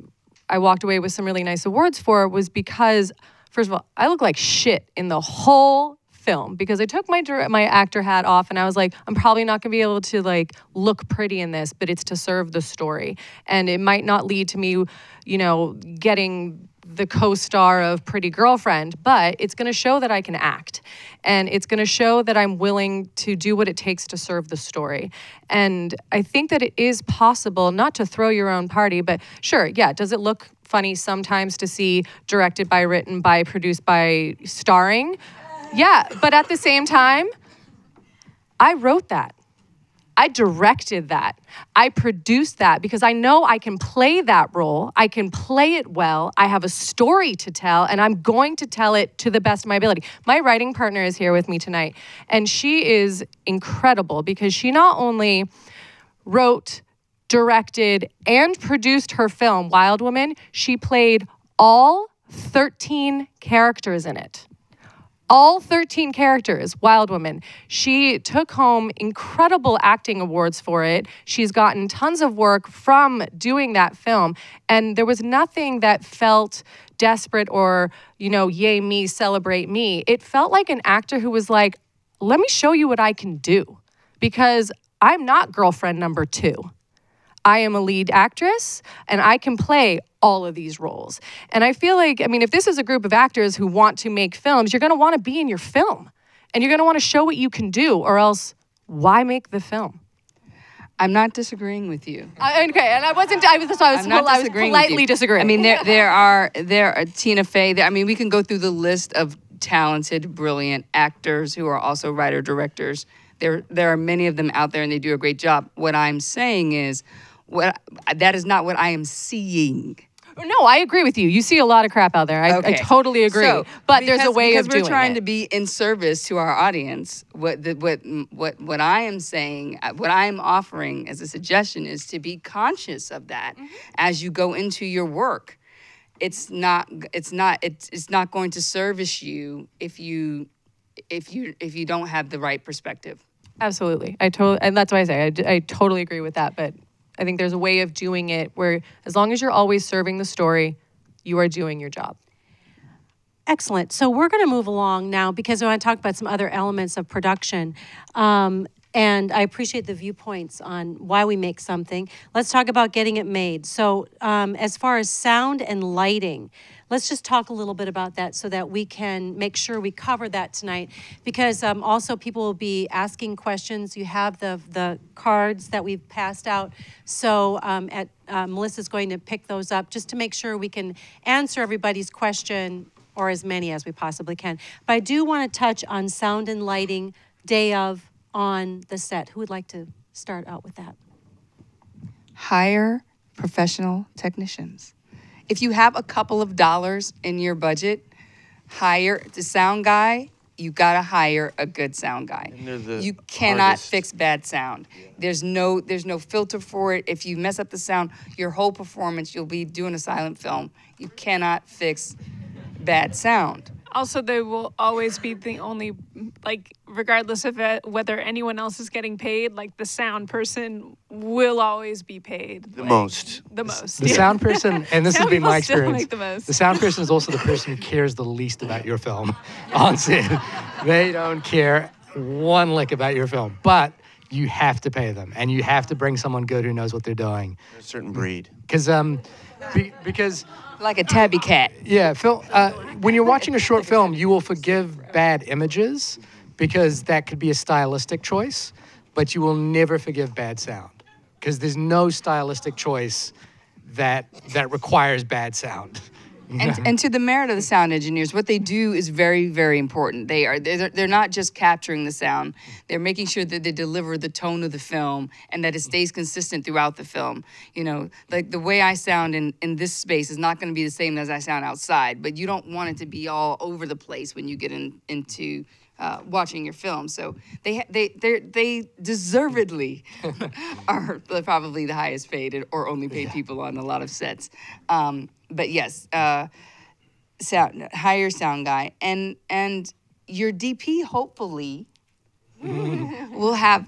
S4: walked away with some really nice awards for was because, first of all, I look like shit in the whole film because I took my actor hat off and I was like, I'm probably not gonna be able to like look pretty in this, but it's to serve the story. And it might not lead to me, you know, getting the co-star of Pretty Girlfriend, but it's going to show that I can act. And it's going to show that I'm willing to do what it takes to serve the story. And I think that it is possible not to throw your own party, but sure, yeah, does it look funny sometimes to see directed by, written by, produced by, starring? Yeah, but at the same time, I wrote that. I directed that. I produced that because I know I can play that role. I can play it well. I have a story to tell, and I'm going to tell it to the best of my ability. My writing partner is here with me tonight, and she is incredible because she not only wrote, directed, and produced her film, Wild Woman, she played all 13 characters in it. All 13 characters, Wild Woman. She took home incredible acting awards for it. She's gotten tons of work from doing that film. And there was nothing that felt desperate or, yay me, celebrate me. It felt like an actor who was like, let me show you what I can do. Because I'm not girlfriend number 2. I am a lead actress, and I can play all of these roles. And I feel like, if this is a group of actors who want to make films, you're going to want to be in your film. And you're going to want to show what you can do, or else why make the film?
S3: I'm not disagreeing with you.
S4: Okay, and I was politely disagreeing.
S3: There are Tina Fey. We can go through the list of talented, brilliant actors who are also writer-directors. There are many of them out there, and they do a great job. What I'm saying is, that is not what I am seeing.
S4: No, I agree with you. You see a lot of crap out there. I totally agree. So, but there's a way of doing it.
S3: Because we're trying to be in service to our audience. What I am saying, what I'm offering as a suggestion is to be conscious of that as you go into your work. It's not going to service you if you don't have the right perspective.
S4: Absolutely. And that's why I say I totally agree with that. But I think there's a way of doing it where as long as you're always serving the story, you are doing your job.
S1: Excellent. So we're going to move along now because I want to talk about some other elements of production. And I appreciate the viewpoints on why we make something. Let's talk about getting it made. So as far as sound and lighting, let's just talk a little bit about that so that we can make sure we cover that tonight. Because also people will be asking questions. You have the cards that we've passed out. So Melissa's going to pick those up just to make sure we can answer everybody's question, or as many as we possibly can. But I do want to touch on sound and lighting, day of, on the set. Who would like to start out with that?
S3: Hire professional technicians. If you have a couple of dollars in your budget, hire the sound guy. You gotta hire a good sound guy. You cannot fix bad sound. Yeah. There's no filter for it. If you mess up the sound, your whole performance, you'll be doing a silent film. You cannot fix bad sound.
S2: Also, they will always be the only, regardless of whether anyone else is getting paid, the sound person will always be paid.
S6: The most.
S2: The most.
S5: The sound person, and this has been my experience,
S2: the
S5: sound person is also the person who cares the least about your film on set. They don't care one lick about your film, but you have to pay them, and you have to bring someone good who knows what they're doing.
S6: A certain breed.
S5: Because
S3: like a tabby cat.
S5: Yeah, Phil, when you're watching a short film, you will forgive bad images because that could be a stylistic choice, but you will never forgive bad sound because there's no stylistic choice that requires bad sound.
S3: And to the merit of the sound engineers, what they do is very, very important. They're not just capturing the sound. They're making sure that they deliver the tone of the film and that it stays consistent throughout the film. The way I sound in this space is not going to be the same as I sound outside, but you don't want it to be all over the place when you get into watching your film. So they deservedly are probably the highest paid or only paid people on a lot of sets. But yes, hire sound guy, and your DP hopefully will have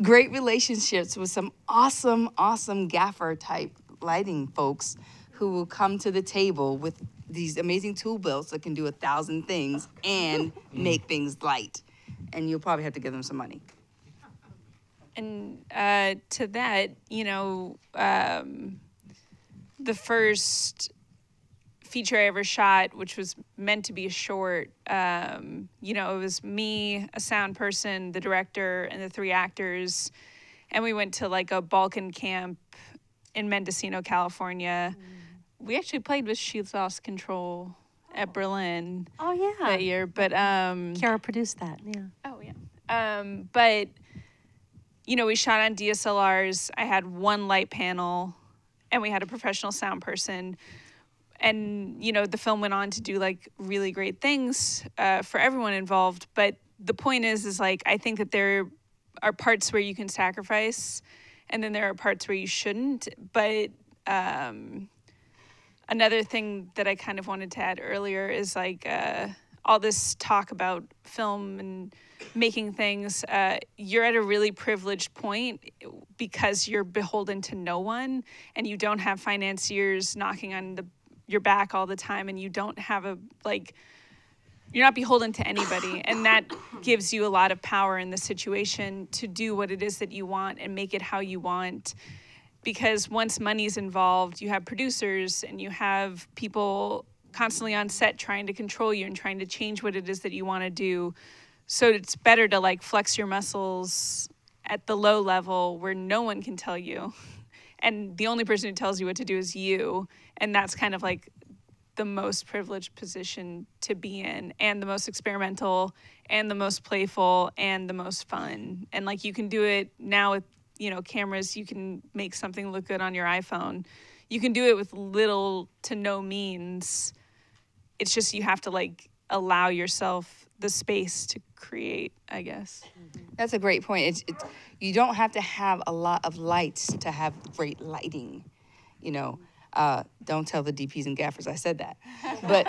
S3: great relationships with some awesome gaffer type lighting folks who will come to the table with these amazing tool belts that can do 1,000 things and make things light, and you'll probably have to give them some money.
S2: And to that, the first feature I ever shot, which was meant to be a short. You know, it was me, a sound person, the director, and the 3 actors. And we went to like a Balkan camp in Mendocino, California. We actually played with She Lost Control at Berlin
S1: Oh yeah.
S2: that year. But
S1: Kiara produced that. Yeah.
S2: oh yeah. But you know, we shot on DSLRs. I had 1 light panel, and we had a professional sound person. And you know, the film went on to do like really great things for everyone involved. But the point is like I think that there are parts where you can sacrifice, and then there are parts where you shouldn't. But another thing that I kind of wanted to add earlier is like all this talk about film and making things. You're at a really privileged point because you're beholden to no one, and you don't have financiers knocking on your back all the time, and you don't have you're not beholden to anybody, and that gives you a lot of power in the situation to do what it is that you want and make it how you want. Because once money's involved, you have producers and you have people constantly on set trying to control you and trying to change what it is that you want to do. So it's better to like flex your muscles at the low level where no one can tell you. And the only person who tells you what to do is you. And that's kind of like the most privileged position to be in, and the most experimental, and the most playful, and the most fun. And like you can do it now with, you know, cameras. You can make something look good on your iPhone. You can do it with little to no means. It's just you have to like allow yourself the space to create, I guess.
S3: That's a great point. It's you don't have to have a lot of lights to have great lighting, you know. Don't tell the DPs and gaffers I said that. But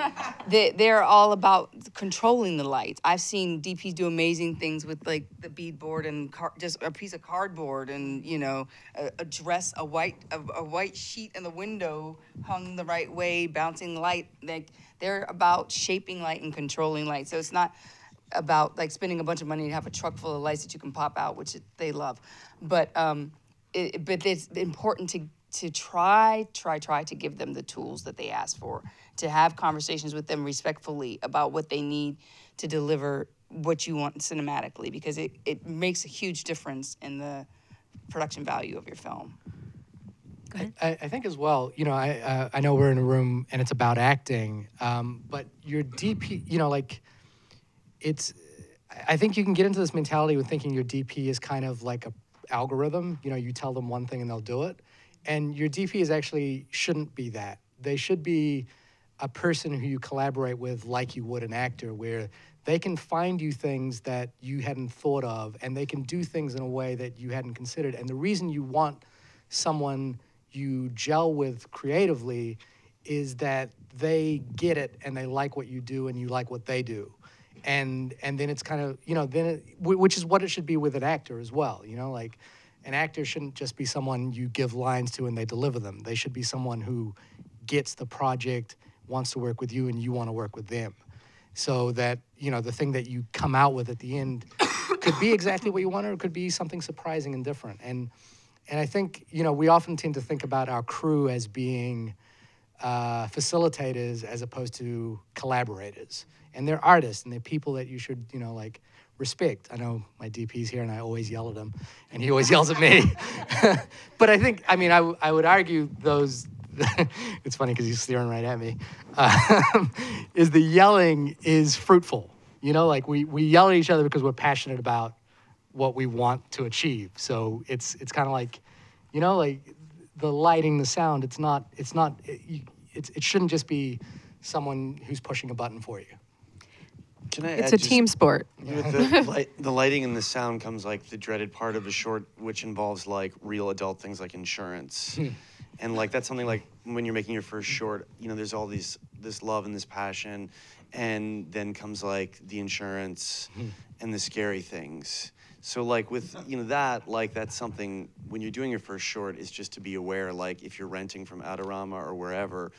S3: they're all about controlling the lights. I've seen DPs do amazing things with like the beadboard and just a piece of cardboard and, you know, a white sheet in the window hung the right way, bouncing light. They're about shaping light and controlling light. So it's not about like spending a bunch of money to have a truck full of lights that you can pop out, which they love. But it's important to try to give them the tools that they ask for, to have conversations with them respectfully about what they need to deliver what you want cinematically, because it makes a huge difference in the production value of your film.
S1: Go ahead.
S5: I think as well, you know, I know we're in a room and it's about acting, but your DP, you know, like I think you can get into this mentality with thinking your DP is kind of like a algorithm. You know, you tell them one thing and they'll do it. And your DP shouldn't be that. They should be a person who you collaborate with like you would an actor, where they can find you things that you hadn't thought of, and they can do things in a way that you hadn't considered. And the reason you want someone you gel with creatively is that they get it and they like what you do and you like what they do. And then it's kind of, you know, which is what it should be with an actor as well, you know, like, an actor shouldn't just be someone you give lines to and they deliver them. They should be someone who gets the project, wants to work with you, and you want to work with them. So that, you know, the thing that you come out with at the end could be exactly what you want, or it could be something surprising and different. And I think, you know, we often tend to think about our crew as being facilitators as opposed to collaborators. And they're artists, and they're people that you should, you know, like, respect. I know my DP's here and I always yell at him and he always yells at me. But I think, I mean, I would argue those, it's funny because he's staring right at me, is the yelling is fruitful. You know, like we yell at each other because we're passionate about what we want to achieve. So it's kind of like, you know, like the lighting, the sound, it shouldn't just be someone who's pushing a button for you.
S4: It's a team sport.
S6: With the lighting and the sound comes like the dreaded part of a short, which involves like real adult things like insurance. And like that's something like when you're making your first short, you know, there's all this love and this passion, and then comes like the insurance and the scary things. So like with, you know, that's something when you're doing your first short is just to be aware, like if you're renting from Adorama or wherever,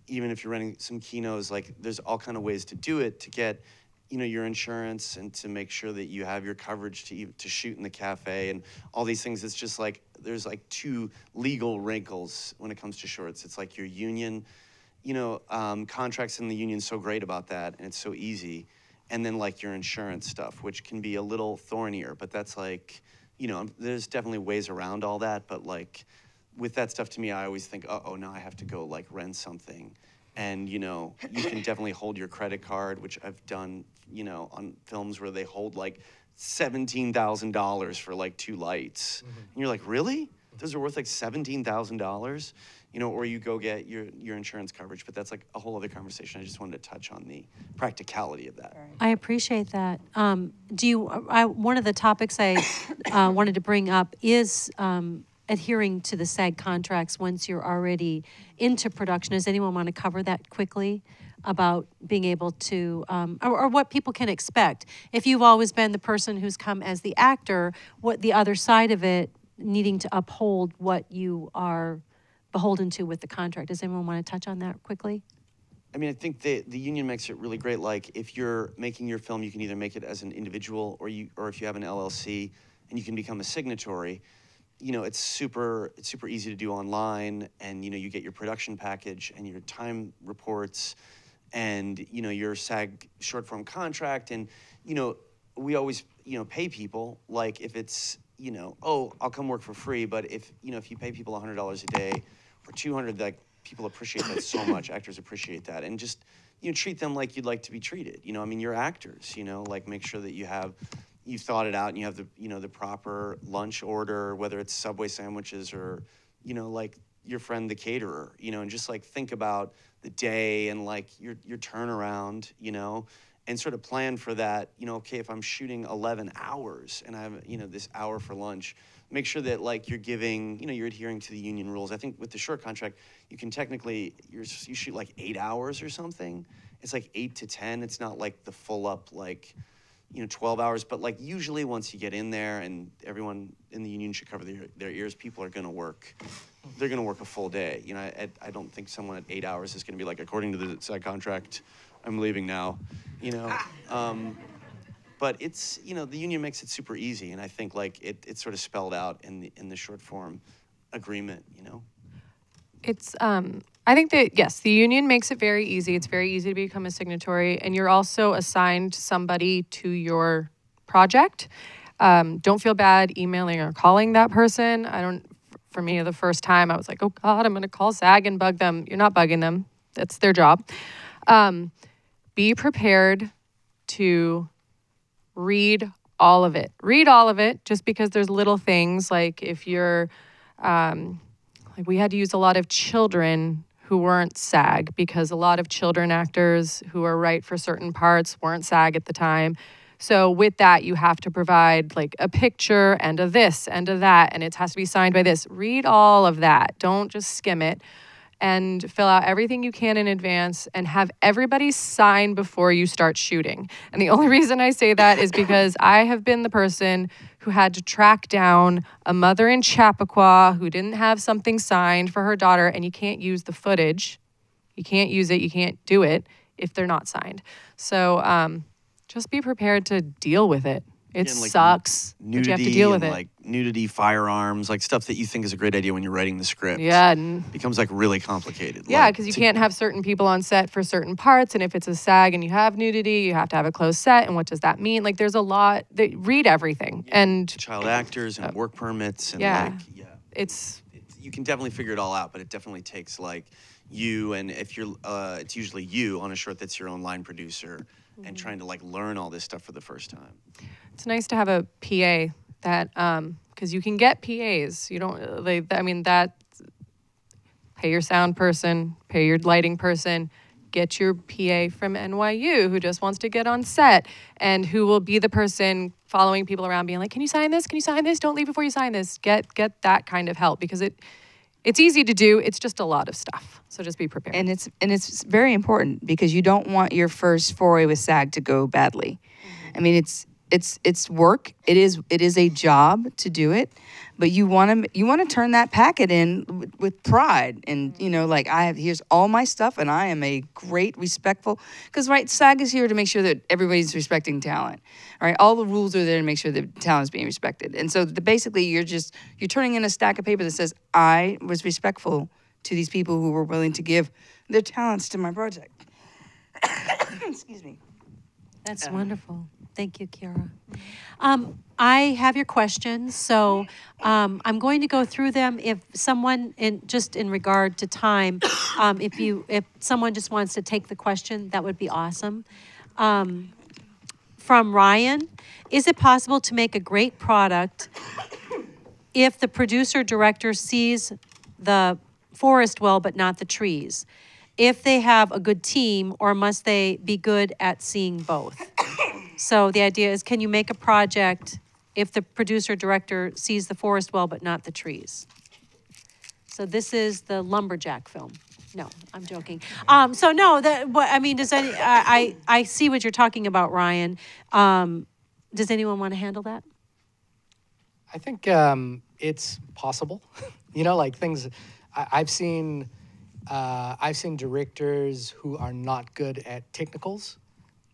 S6: even if you're renting some kinos, like there's all kind of ways to do it to get, you know, your insurance and to make sure that you have your coverage to shoot in the cafe and all these things. It's just like there's like 2 legal wrinkles when it comes to shorts. It's like your union contracts in the union's so great about that, and it's so easy. And then like your insurance stuff, which can be a little thornier, but that's like, there's definitely ways around all that. But like with that stuff, to me, I always think, oh, now I have to go like rent something. And, you can definitely hold your credit card, which I've done, on films where they hold like $17,000 for like 2 lights. And you're like, really? Those are worth like $17,000? Or you go get your insurance coverage, but that's like a whole other conversation. I just wanted to touch on the practicality of that.
S1: I appreciate that. One of the topics I wanted to bring up is adhering to the SAG contracts once you're already into production. Does anyone want to cover that quickly about being able to, or what people can expect? If you've always been the person who's come as the actor, what the other side of it, needing to uphold what you are beholden to with the contract. Does anyone want to touch on that quickly?
S6: I mean, I think the union makes it really great. Like, if you're making your film, you can either make it as an individual, or if you have an LLC, and you can become a signatory. It's super easy to do online, and you get your production package and your time reports, and your SAG short form contract, and we always pay people, like if it's oh, I'll come work for free, but if you pay people $100 a day or $200, like, people appreciate that so much. Actors appreciate that, and just treat them like you'd like to be treated. I mean, you're actors. Like, make sure that you've thought it out, and you have the proper lunch order, whether it's Subway sandwiches or like your friend the caterer. And just like think about the day and like your turnaround. And sort of plan for that. Okay, if I'm shooting 11 hours and I have this hour for lunch, make sure that like you're giving, you're adhering to the union rules. I think with the short contract, you can technically, you shoot like 8 hours or something. It's like 8 to 10. It's not like the full up like 12 hours, but like usually once you get in there, and everyone in the union should cover their ears, people are gonna work. They're gonna work a full day. I don't think someone at 8 hours is gonna be like, according to the SAG contract, I'm leaving now. But it's, the union makes it super easy, and I think like it's sort of spelled out in the short form agreement.
S4: It's I think that, yes, the union makes it very easy. It's very easy to become a signatory, and you're also assigned somebody to your project. Don't feel bad emailing or calling that person. For me, the first time I was like, oh God, I'm gonna call SAG and bug them. You're not bugging them. That's their job. Be prepared to read all of it. Read all of it, just because there's little things, like if you're, like we had to use a lot of children who weren't SAG, because a lot of children actors who are right for certain parts weren't SAG at the time. So with that, you have to provide like a picture and a this and a that, and it has to be signed by this. Read all of that. Don't just skim it. And fill out everything you can in advance, and have everybody sign before you start shooting. And the only reason I say that is because I have been the person who had to track down a mother in Chappaqua who didn't have something signed for her daughter, and you can't use the footage. You can't use it, you can't do it if they're not signed. So just be prepared to deal with it. It sucks, but you have to deal with it.
S6: Like nudity, firearms, like stuff that you think is a great idea when you're writing the script.
S4: Yeah.
S6: Becomes like really complicated.
S4: Yeah, because you can't have certain people on set for certain parts. And if it's a SAG and you have nudity, you have to have a closed set. And what does that mean? Like, there's a lot. Read everything.
S6: Yeah.
S4: And
S6: child actors and work permits. And you can definitely figure it all out, but it definitely takes like you, and if you're, it's usually you on a short that's your own line producer, and trying to like learn all this stuff for the first time.
S4: It's nice to have a PA that, because you can get PAs. You don't, pay your sound person, pay your lighting person, get your PA from NYU who just wants to get on set, and who will be the person following people around being like, can you sign this? Can you sign this? Don't leave before you sign this. Get that kind of help, because it's easy to do. It's just a lot of stuff. So just be prepared.
S3: And it's very important, because you don't want your first foray with SAG to go badly. I mean, it's work. It is a job to do it, but you want to turn that packet in with pride, and like, here's all my stuff, and I am a great, respectful, because right, SAG is here to make sure that everybody's respecting talent. All right, all the rules are there to make sure that talent is being respected, and so basically you're turning in a stack of paper that says I was respectful to these people who were willing to give their talents to my project. Excuse me.
S1: That's wonderful. Thank you, Kiara. I have your questions, so I'm going to go through them. If someone, in regard to time, if someone just wants to take the question, that would be awesome. From Ryan, is it possible to make a great product if the producer director sees the forest well but not the trees? If they have a good team, or must they be good at seeing both? So the idea is, can you make a project if the producer director sees the forest well but not the trees? So this is the lumberjack film. No, I'm joking. So no, does any? I see what you're talking about, Ryan. Does anyone want to handle that?
S5: I think it's possible. Like things. I've seen directors who are not good at technicals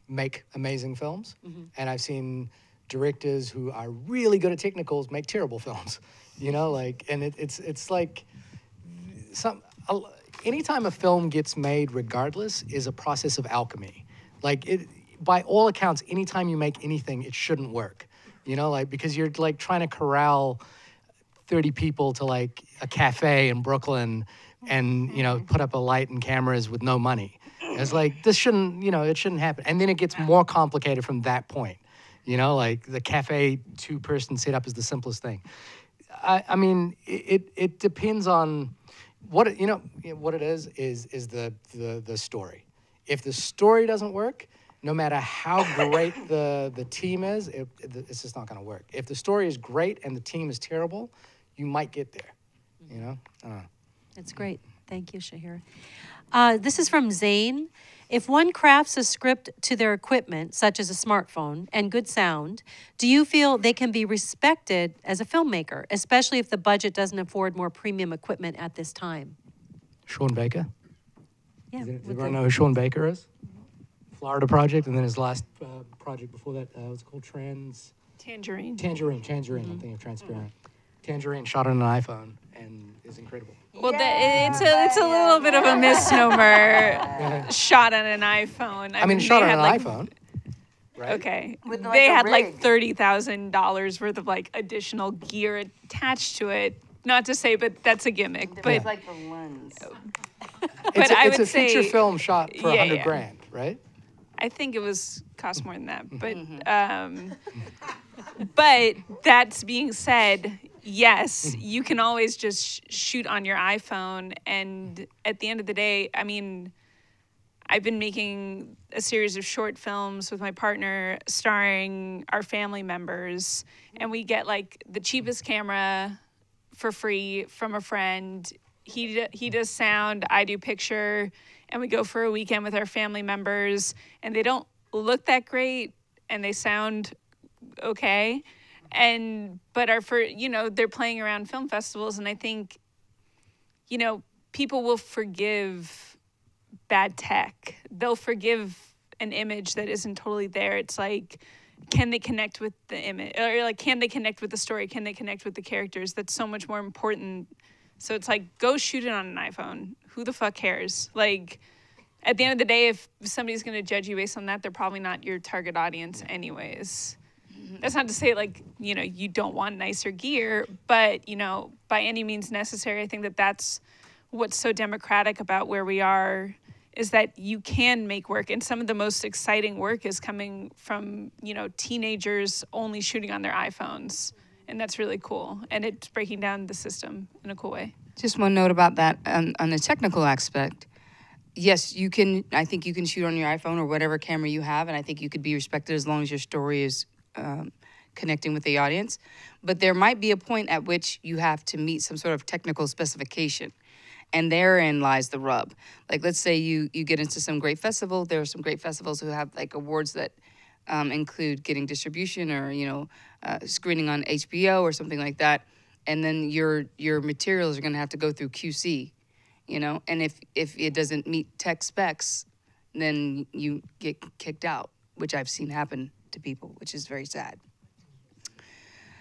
S5: make amazing films, and I've seen directors who are really good at technicals make terrible films. And it's like anytime a film gets made, regardless, is a process of alchemy. By all accounts, anytime you make anything, it shouldn't work. Because you're like trying to corral 30 people to like a cafe in Brooklyn and, put up a light and cameras with no money. It's like, this shouldn't, it shouldn't happen. And then it gets more complicated from that point. Like the cafe 2-person setup is the simplest thing. I mean, it depends on what it is the story. If the story doesn't work, no matter how great the team is, it's just not going to work. If the story is great and the team is terrible, you might get there. I don't know.
S1: That's great. Thank you, Shahir. This is from Zane. If one crafts a script to their equipment, such as a smartphone, and good sound, do you feel they can be respected as a filmmaker, especially if the budget doesn't afford more premium equipment at this time?
S5: Sean Baker?
S1: Yeah.
S5: Does everyone know who Sean Baker is? Florida Project, and then his last project before that was called
S2: Tangerine.
S5: Tangerine. I'm thinking of Transparent. Tangerine shot on an iPhone and is incredible.
S2: Well, it's a little bit of a misnomer. Shot on an iPhone.
S5: I mean, shot on an iPhone. Right?
S2: Okay.
S3: With, like,
S2: they
S3: a
S2: had
S3: rig.
S2: like $30,000 worth of like additional gear attached to it. Not to say, but that's a gimmick. But
S3: It's like the lens.
S2: But I
S5: it's
S2: would
S5: a feature
S2: say-
S5: film shot for
S2: Yeah,
S5: $100
S2: yeah.
S5: grand, right?
S2: I think it cost more than that. But that's being said, yes, you can always just shoot on your iPhone. And at the end of the day, I mean, I've been making a series of short films with my partner starring our family members. And we get like the cheapest camera for free from a friend. He does sound, I do picture. And we go for a weekend with our family members, and they don't look that great, and they sound okay. But they're playing around film festivals, and I think, people will forgive bad tech. They'll forgive an image that isn't totally there. It's like, can they connect with the image? Or like, can they connect with the story? Can they connect with the characters? That's so much more important. So it's like, go shoot it on an iPhone. Who the fuck cares? Like, at the end of the day, if somebody's going to judge you based on that, they're probably not your target audience anyways. That's not to say, like, you don't want nicer gear, but, by any means necessary, I think that's what's so democratic about where we are, is that you can make work. And some of the most exciting work is coming from, teenagers only shooting on their iPhones. And that's really cool. And it's breaking down the system in a cool way.
S3: Just one note about that on the technical aspect. Yes, I think you can shoot on your iPhone or whatever camera you have, and I think you could be respected as long as your story is connecting with the audience. But there might be a point at which you have to meet some sort of technical specification. And therein lies the rub. Like, let's say you get into some great festival. There are some great festivals who have like awards that include getting distribution or, screening on HBO or something like that. And then your materials are going to have to go through QC, and if it doesn't meet tech specs, then you get kicked out, which I've seen happen to people, which is very sad.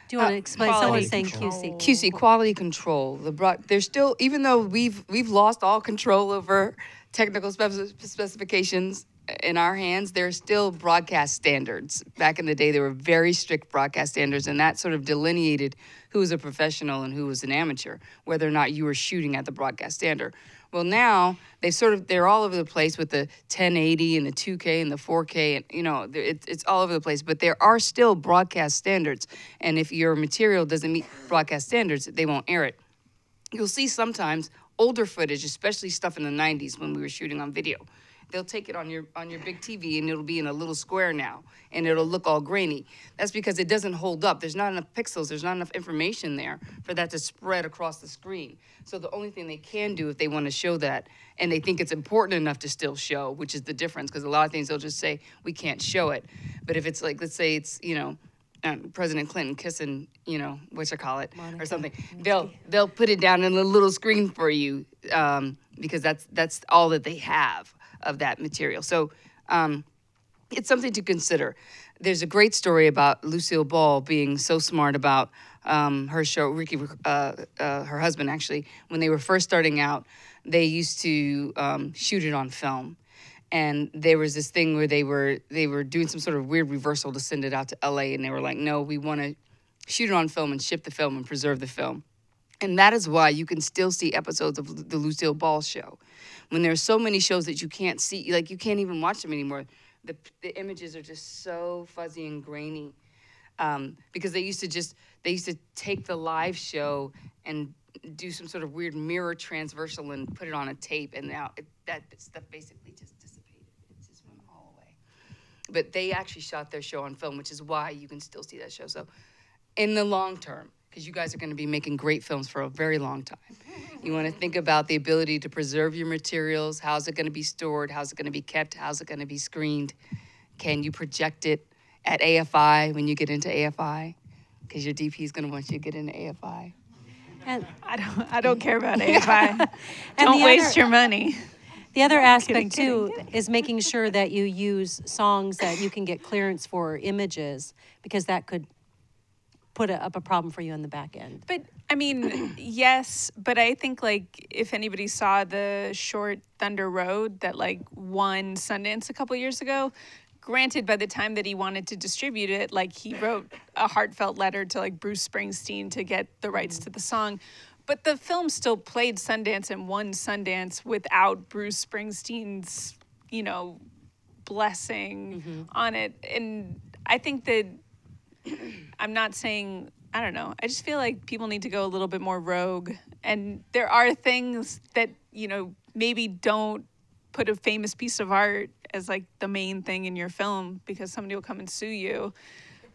S1: Do you want to explain? Someone's saying
S2: quality
S1: QC.
S3: QC, quality control. There's still, even though we've lost all control over technical specifications in our hands, there are still broadcast standards. Back in the day, there were very strict broadcast standards, and that sort of delineated who was a professional and who was an amateur, whether or not you were shooting at the broadcast standard. Well, now they're all over the place with the 1080 and the 2K and the 4K, and it's all over the place. But there are still broadcast standards, and if your material doesn't meet broadcast standards, they won't air it. You'll see sometimes older footage, especially stuff in the 90s when we were shooting on video. They'll take it on your big TV and it'll be in a little square now and it'll look all grainy. That's because it doesn't hold up. There's not enough pixels, there's not enough information there for that to spread across the screen. So the only thing they can do if they want to show that, and they think it's important enough to still show, which is the difference, because a lot of things they'll just say, we can't show it. But if it's like, let's say it's, President Clinton kissing, Monica, or something, they'll put it down in a little screen for you, because that's all that they have of that material. So it's something to consider. There's a great story about Lucille Ball being so smart about her show, Ricky, her husband actually, when they were first starting out, they used to shoot it on film. And there was this thing where they were doing some sort of weird reversal to send it out to LA, and they were like, no, we want to shoot it on film and ship the film and preserve the film. And that is why you can still see episodes of the Lucille Ball show. When there's so many shows that you can't see, like you can't even watch them anymore. The images are just so fuzzy and grainy, because they used to take the live show and do some sort of weird mirror transversal and put it on a tape, and now that stuff basically just dissipated. It just went all away. But they actually shot their show on film, which is why you can still see that show. So in the long term, because you guys are going to be making great films for a very long time, you want to think about the ability to preserve your materials. How's it going to be stored? How's it going to be kept? How's it going to be screened? Can you project it at AFI when you get into AFI? Because your DP is going to want you to get into AFI.
S1: And
S2: I don't care about AFI. Don't waste your money.
S1: the other aspect too is making sure that you use songs that you can get clearance for images, because that could put up a problem for you in the back end.
S2: But I mean, yes, but I think like if anybody saw the short Thunder Road that like won Sundance a couple years ago, granted, by the time that he wanted to distribute it, like he wrote a heartfelt letter to like Bruce Springsteen to get the rights to the song. But the film still played Sundance and won Sundance without Bruce Springsteen's, you know, blessing on it. And I think that I'm not saying, I don't know, I just feel like people need to go a little bit more rogue. And there are things that, you know, maybe don't put a famous piece of art as like the main thing in your film, because somebody will come and sue you.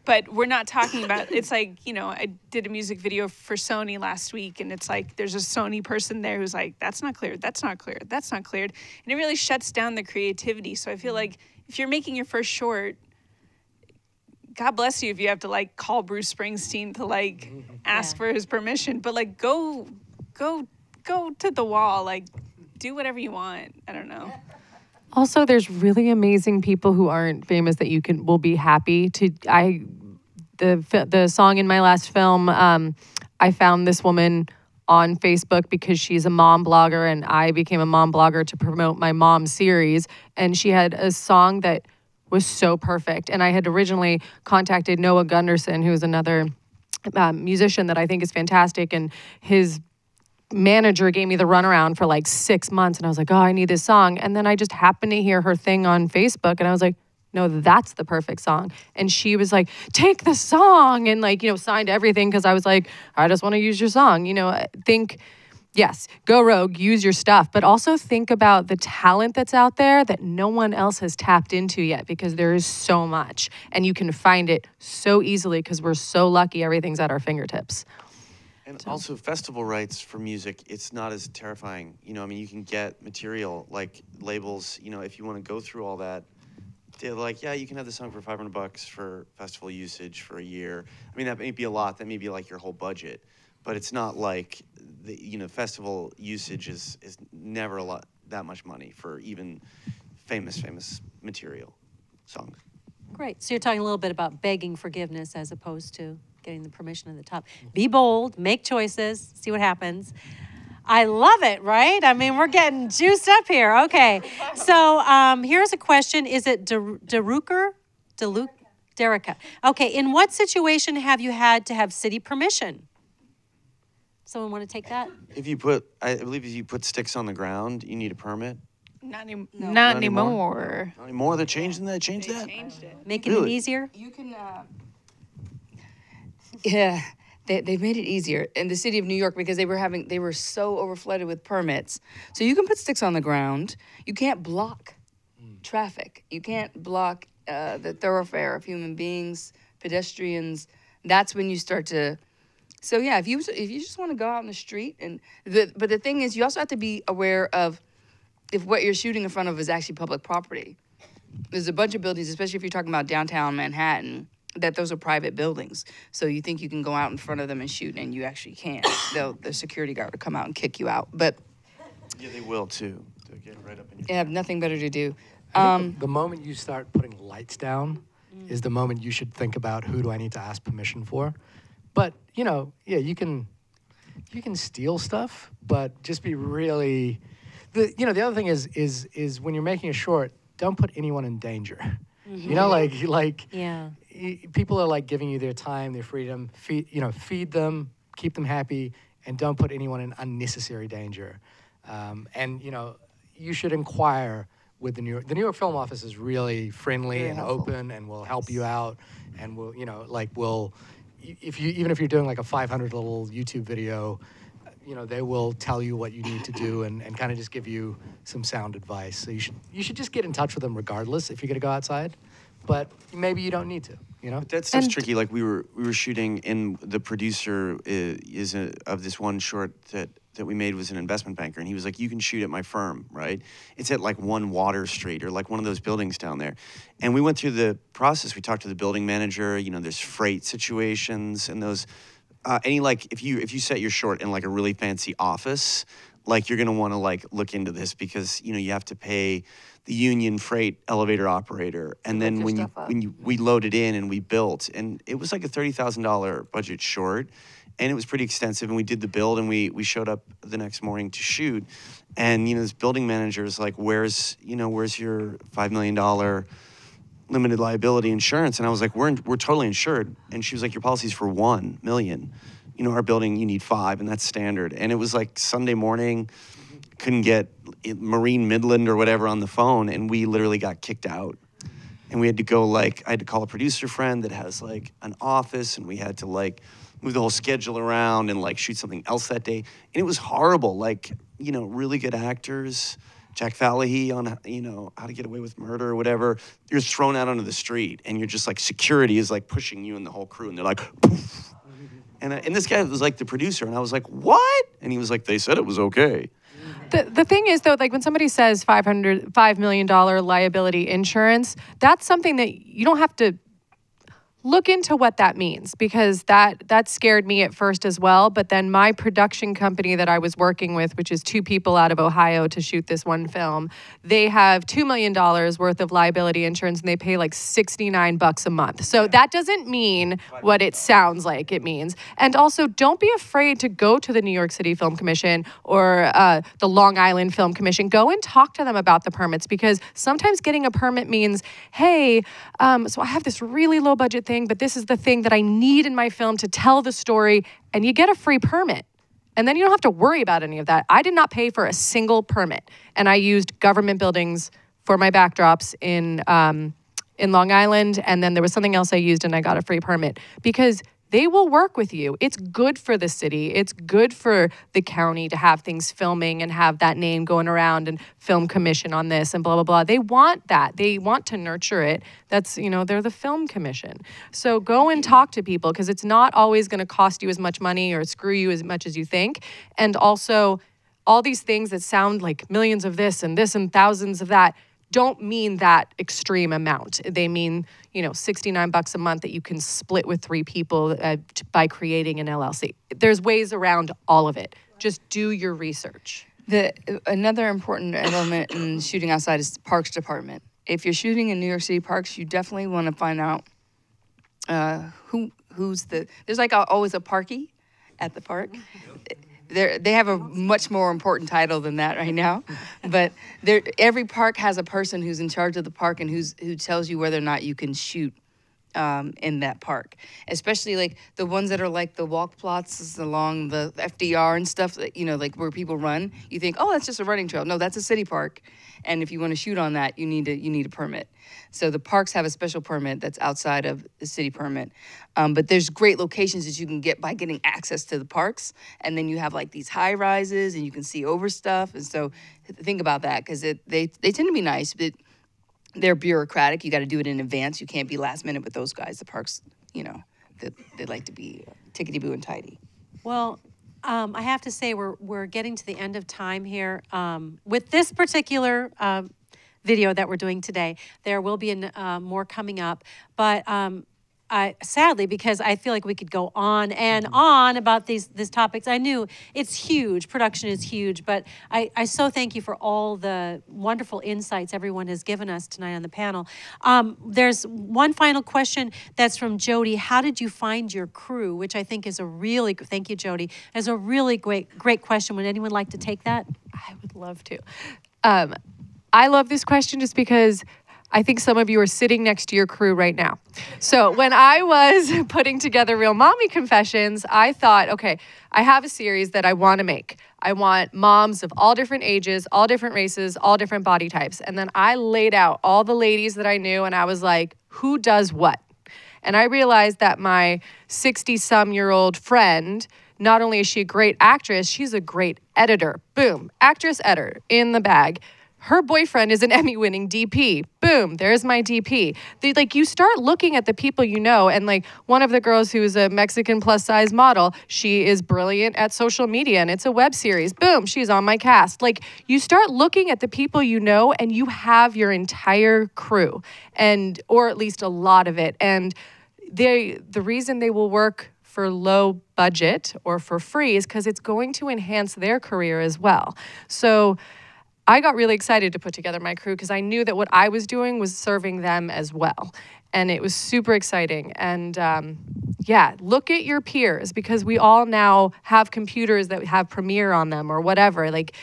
S2: But we're not talking about, it's like, you know, I did a music video for Sony last week, and it's like there's a Sony person there who's like, that's not cleared, that's not cleared, that's not cleared. And it really shuts down the creativity. So I feel like if you're making your first short, God bless you if you have to like call Bruce Springsteen to like ask for his permission, but like go to the wall, like do whatever you want. I don't know.
S4: Also, there's really amazing people who aren't famous that you will be happy to. The song in my last film, I found this woman on Facebook because she's a mom blogger, and I became a mom blogger to promote my mom series, and she had a song that was so perfect. And I had originally contacted Noah Gunderson, who's another musician that I think is fantastic, and his manager gave me the runaround for like 6 months, and I was like, oh, I need this song. And then I just happened to hear her thing on Facebook, and I was like, no, that's the perfect song. And she was like, take the song, and like, you know, signed everything, because I was like, I just want to use your song. You know, yes, go rogue, use your stuff, but also think about the talent that's out there that no one else has tapped into yet, because there is so much, and you can find it so easily because we're so lucky everything's at our fingertips.
S6: And also festival rights for music, it's not as terrifying. You know, I mean, you can get material like labels, you know, if you want to go through all that, they're like, yeah, you can have the song for $500 for festival usage for a year. I mean, that may be a lot. That may be like your whole budget. But it's not like, you know, festival usage is never a lot, that much money for even famous material songs.
S1: Great. So you're talking a little bit about begging forgiveness as opposed to getting the permission at the top. Be bold, make choices, see what happens. I love it, right? I mean, we're getting juiced up here. Okay, so here's a question. Is it Derica? Okay, in what situation have you had to have city permission? Someone want to take that?
S6: If you put, I believe if you put sticks on the ground, you need a permit.
S2: Not anymore.
S6: Not anymore? They changed that? Changed that?
S2: Changed it.
S1: Making it easier?
S3: You can, yeah, they've made it easier in the city of New York because they were so overflooded with permits. So you can put sticks on the ground. You can't block traffic. You can't block the thoroughfare of human beings, pedestrians. That's when you start to. So yeah, if you just want to go out in the street but the thing is, you also have to be aware of if what you're shooting in front of is actually public property. There's a bunch of buildings, especially if you're talking about downtown Manhattan, that those are private buildings. So you think you can go out in front of them and shoot, and you actually can't. The security guard will come out and kick you out. But
S6: yeah, they will too. They'll get right up in your
S3: they have nothing better to do.
S5: I think the moment you start putting lights down is the moment you should think about who do I need to ask permission for. But yeah, you can steal stuff, but just be really. The other thing is when you're making a short, don't put anyone in danger.
S1: Yeah.
S5: People are like giving you their time, their freedom. Feed them, keep them happy, and don't put anyone in unnecessary danger. And you should inquire with the New York Film Office is really friendly
S3: Very
S5: and
S3: helpful.
S5: open, and will help you out, and will even if you're doing like a 500 little YouTube video, they will tell you what you need to do and kind of just give you some sound advice. So you should just get in touch with them regardless if you're going to go outside, but maybe you don't need to.
S6: But that stuff's tricky. Like we were shooting, and the producer of this one short that we made was an investment banker, and he was like, "You can shoot at my firm, right? It's at like 1 Water Street or like one of those buildings down there." And we went through the process. We talked to the building manager. There's freight situations and those. If you set your short in like a really fancy office, like you're gonna want to like look into this because you have to pay the union freight elevator operator, and then we loaded in and we built, and it was like a $30,000 budget short, and it was pretty extensive, and we did the build, and we showed up the next morning to shoot, and this building manager is like, where's your $5 million limited liability insurance? And I was like, we're totally insured. And she was like, your policy's for 1 million. Our building, you need 5, and that's standard. And it was like Sunday morning, couldn't get Marine Midland or whatever on the phone, and we literally got kicked out. And we had to go I had to call a producer friend that has like an office, and we had to like move the whole schedule around and like shoot something else that day. And it was horrible. Really good actors, Jack Falahy on, How to Get Away with Murder or whatever. You're thrown out onto the street, and you're just like, security is like pushing you and the whole crew, and they're like, poof. And this guy was like the producer, and I was like, what? And he was like, they said it was okay.
S4: The thing is, though, like when somebody says $5 million liability insurance, that's something that you don't have to look into what that means, because that scared me at first as well. But then my production company that I was working with, which is 2 people out of Ohio to shoot this one film, they have $2 million worth of liability insurance, and they pay like $69 a month. So that doesn't mean what it sounds like it means. And also, don't be afraid to go to the New York City Film Commission or the Long Island Film Commission. Go and talk to them about the permits, because sometimes getting a permit means, hey, so I have this really low budget thing, but this is the thing that I need in my film to tell the story, and you get a free permit. And then you don't have to worry about any of that. I did not pay for a single permit, and I used government buildings for my backdrops in Long Island, and then there was something else I used, and I got a free permit, because they will work with you. It's good for the city. It's good for the county to have things filming and have that name going around and film commission on this and blah, blah, blah. They want that. They want to nurture it. That's, they're the film commission. So go and talk to people, because it's not always going to cost you as much money or screw you as much as you think. And also, all these things that sound like millions of this and thousands of that don't mean that extreme amount. They mean, $69 a month that you can split with 3 people by creating an LLC. There's ways around all of it. Just do your research.
S3: Another important element in shooting outside is the Parks Department. If you're shooting in New York City parks, you definitely want to find out there's like always a parkie at the park. They have a much more important title than that right now, but every park has a person who's in charge of the park and who tells you whether or not you can shoot in that park. Especially like the ones that are like the walk plots along the FDR and stuff, that, you know, like where people run. You think, oh, that's just a running trail. No, that's a city park, and if you want to shoot on that, you need a permit. So the parks have a special permit that's outside of the city permit. But there's great locations that you can get by getting access to the parks. And then you have like these high rises and you can see over stuff. And so think about that, because they tend to be nice, but they're bureaucratic. You got to do it in advance. You can't be last minute with those guys. The parks, you know, they like to be tickety-boo and tidy.
S1: Well, I have to say we're getting to the end of time here. With this particular video that we're doing today, there will be more coming up, but sadly, because I feel like we could go on and on about these topics. I knew it's huge, production is huge, but I so thank you for all the wonderful insights everyone has given us tonight on the panel. There's one final question that's from Jody. How did you find your crew? Which I think is a really, thank you, Jody, is a really great question. Would anyone like to take that?
S4: I would love to. I love this question just because I think some of you are sitting next to your crew right now. So when I was putting together Real Mommy Confessions, I thought, okay, I have a series that I want to make. I want moms of all different ages, all different races, all different body types. And then I laid out all the ladies that I knew, and I was like, who does what? And I realized that my 60-some-year-old friend, not only is she a great actress, she's a great editor. Boom, actress, editor, in the bag. Her boyfriend is an Emmy-winning DP. Boom, there's my DP. You start looking at the people you know, and like one of the girls who is a Mexican plus-size model, she is brilliant at social media, and it's a web series. Boom, she's on my cast. Like, you start looking at the people you know, and you have your entire crew, or at least a lot of it. And the reason they will work for low budget or for free is because it's going to enhance their career as well. So I got really excited to put together my crew because I knew that what I was doing was serving them as well. And it was super exciting. And yeah, look at your peers, because we all now have computers that have Premiere on them or whatever. Like,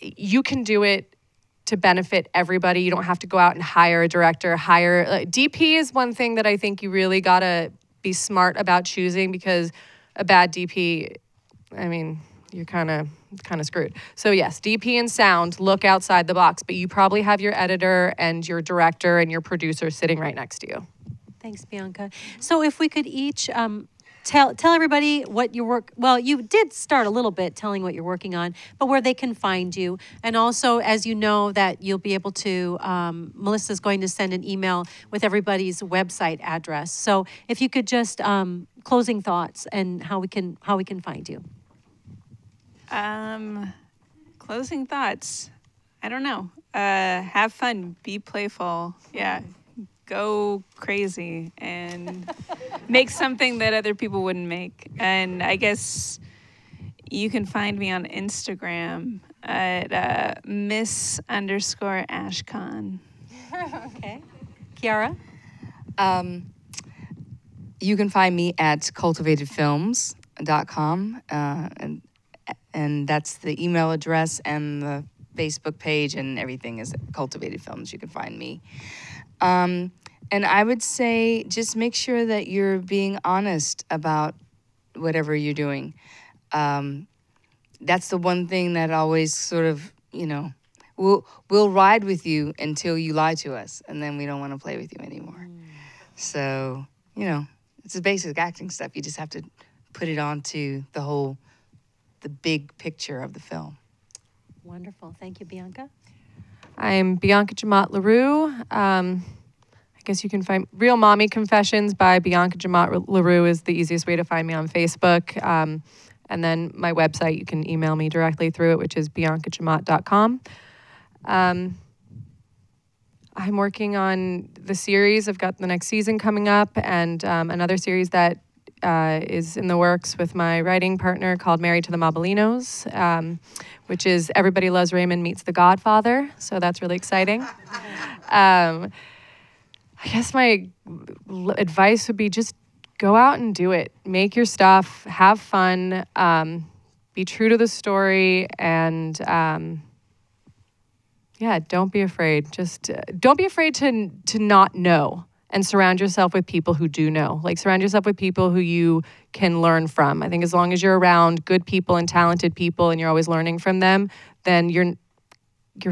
S4: you can do it to benefit everybody. You don't have to go out and hire a director, DP is one thing that I think you really got to be smart about choosing, because a bad DP, I mean, you're kind of screwed. So yes, DP and sound, look outside the box, but you probably have your editor and your director and your producer sitting right next to you.
S1: Thanks, Bianca. So if we could each tell everybody what you work, well, you did start a little bit telling what you're working on, but where they can find you. And also, as you know, that you'll be able to, Melissa's going to send an email with everybody's website address. So if you could just, closing thoughts and how we can find you.
S2: Closing thoughts. I don't know. Have fun. Be playful. Yeah. Go crazy and make something that other people wouldn't make. And I guess you can find me on Instagram at Miss_Ashcon.
S1: Okay. Kiara?
S3: You can find me at cultivatedfilms.com, and that's the email address, and the Facebook page and everything is Cultivated Films. You can find me. And I would say just make sure that you're being honest about whatever you're doing. That's the one thing that always sort of, we'll ride with you until you lie to us, and then we don't want to play with you anymore. So, it's the basic acting stuff. You just have to put it onto the big picture of the film.
S1: Wonderful. Thank you, Bianca.
S4: I'm Bianca Jamotte Leroux. I guess you can find Real Mommy Confessions by Bianca Jamotte Leroux is the easiest way to find me on Facebook. And then my website, you can email me directly through it, which is biancajamotte.com. I'm working on the series. I've got the next season coming up, and another series that is in the works with my writing partner called Married to the Mobolinos, which is Everybody Loves Raymond meets The Godfather. So that's really exciting. I guess my advice would be just go out and do it. Make your stuff, have fun, be true to the story, and yeah, don't be afraid. Just don't be afraid to not know, and surround yourself with people who do know. Like, surround yourself with people who you can learn from. I think as long as you're around good people and talented people and you're always learning from them, then your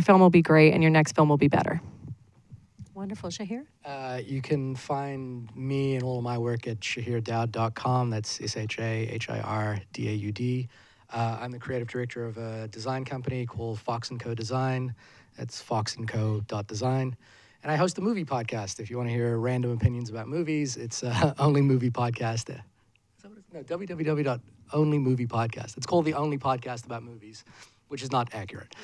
S4: film will be great and your next film will be better.
S1: Wonderful. Shahir?
S5: You can find me and all of my work at shahirdaud.com. That's SHAHIRDAUD. I'm the creative director of a design company called Fox & Co. Design. That's foxandco.design. And I host a movie podcast. If you want to hear random opinions about movies, it's Only Movie Podcast. Is that what it's? No, www.onlymoviepodcast. It's called the only podcast about movies, which is not accurate.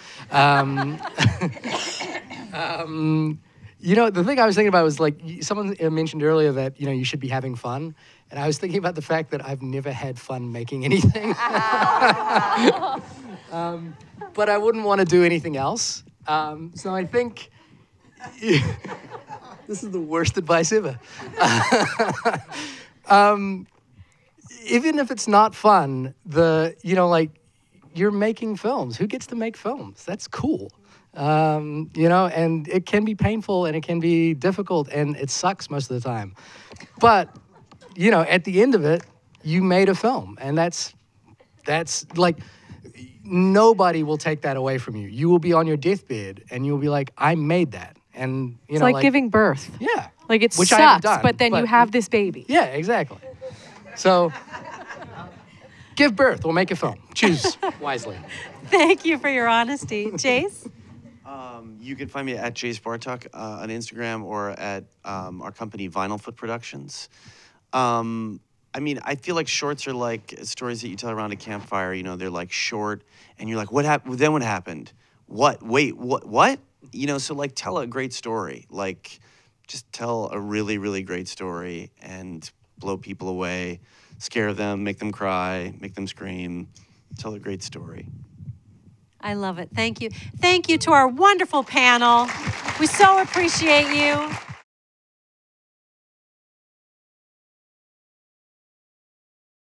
S5: You know, the thing I was thinking about was, like, someone mentioned earlier that, you know, you should be having fun. And I was thinking about the fact that I've never had fun making anything. But I wouldn't want to do anything else. So I think this is the worst advice ever. Even if it's not fun, you know, like, you're making films. Who gets to make films? That's cool. You know, and it can be painful and it can be difficult and it sucks most of the time. But, you know, at the end of it, you made a film, and that's like, nobody will take that away from you. You will be on your deathbed and you'll be like, I made that. And, you
S4: It's
S5: know,
S4: like giving birth.
S5: Yeah.
S4: Like, it
S5: Which I haven't
S4: sucks,
S5: done,
S4: but then you have this baby.
S5: Yeah, exactly. So, give birth or make a film. Choose wisely.
S1: Thank you for your honesty. Jayce?
S6: You can find me at Jayce Bartok on Instagram, or at our company Vinyl Foot Productions. I mean, I feel like shorts are like stories that you tell around a campfire. You know, they're like short, and you're like, what happened? Then what happened? What? Wait, what? You know, so like, tell a great story. Like, just tell a really, really great story and blow people away, scare them, make them cry, make them scream. Tell a great story.
S1: I love it. Thank you. Thank you to our wonderful panel. We so appreciate you.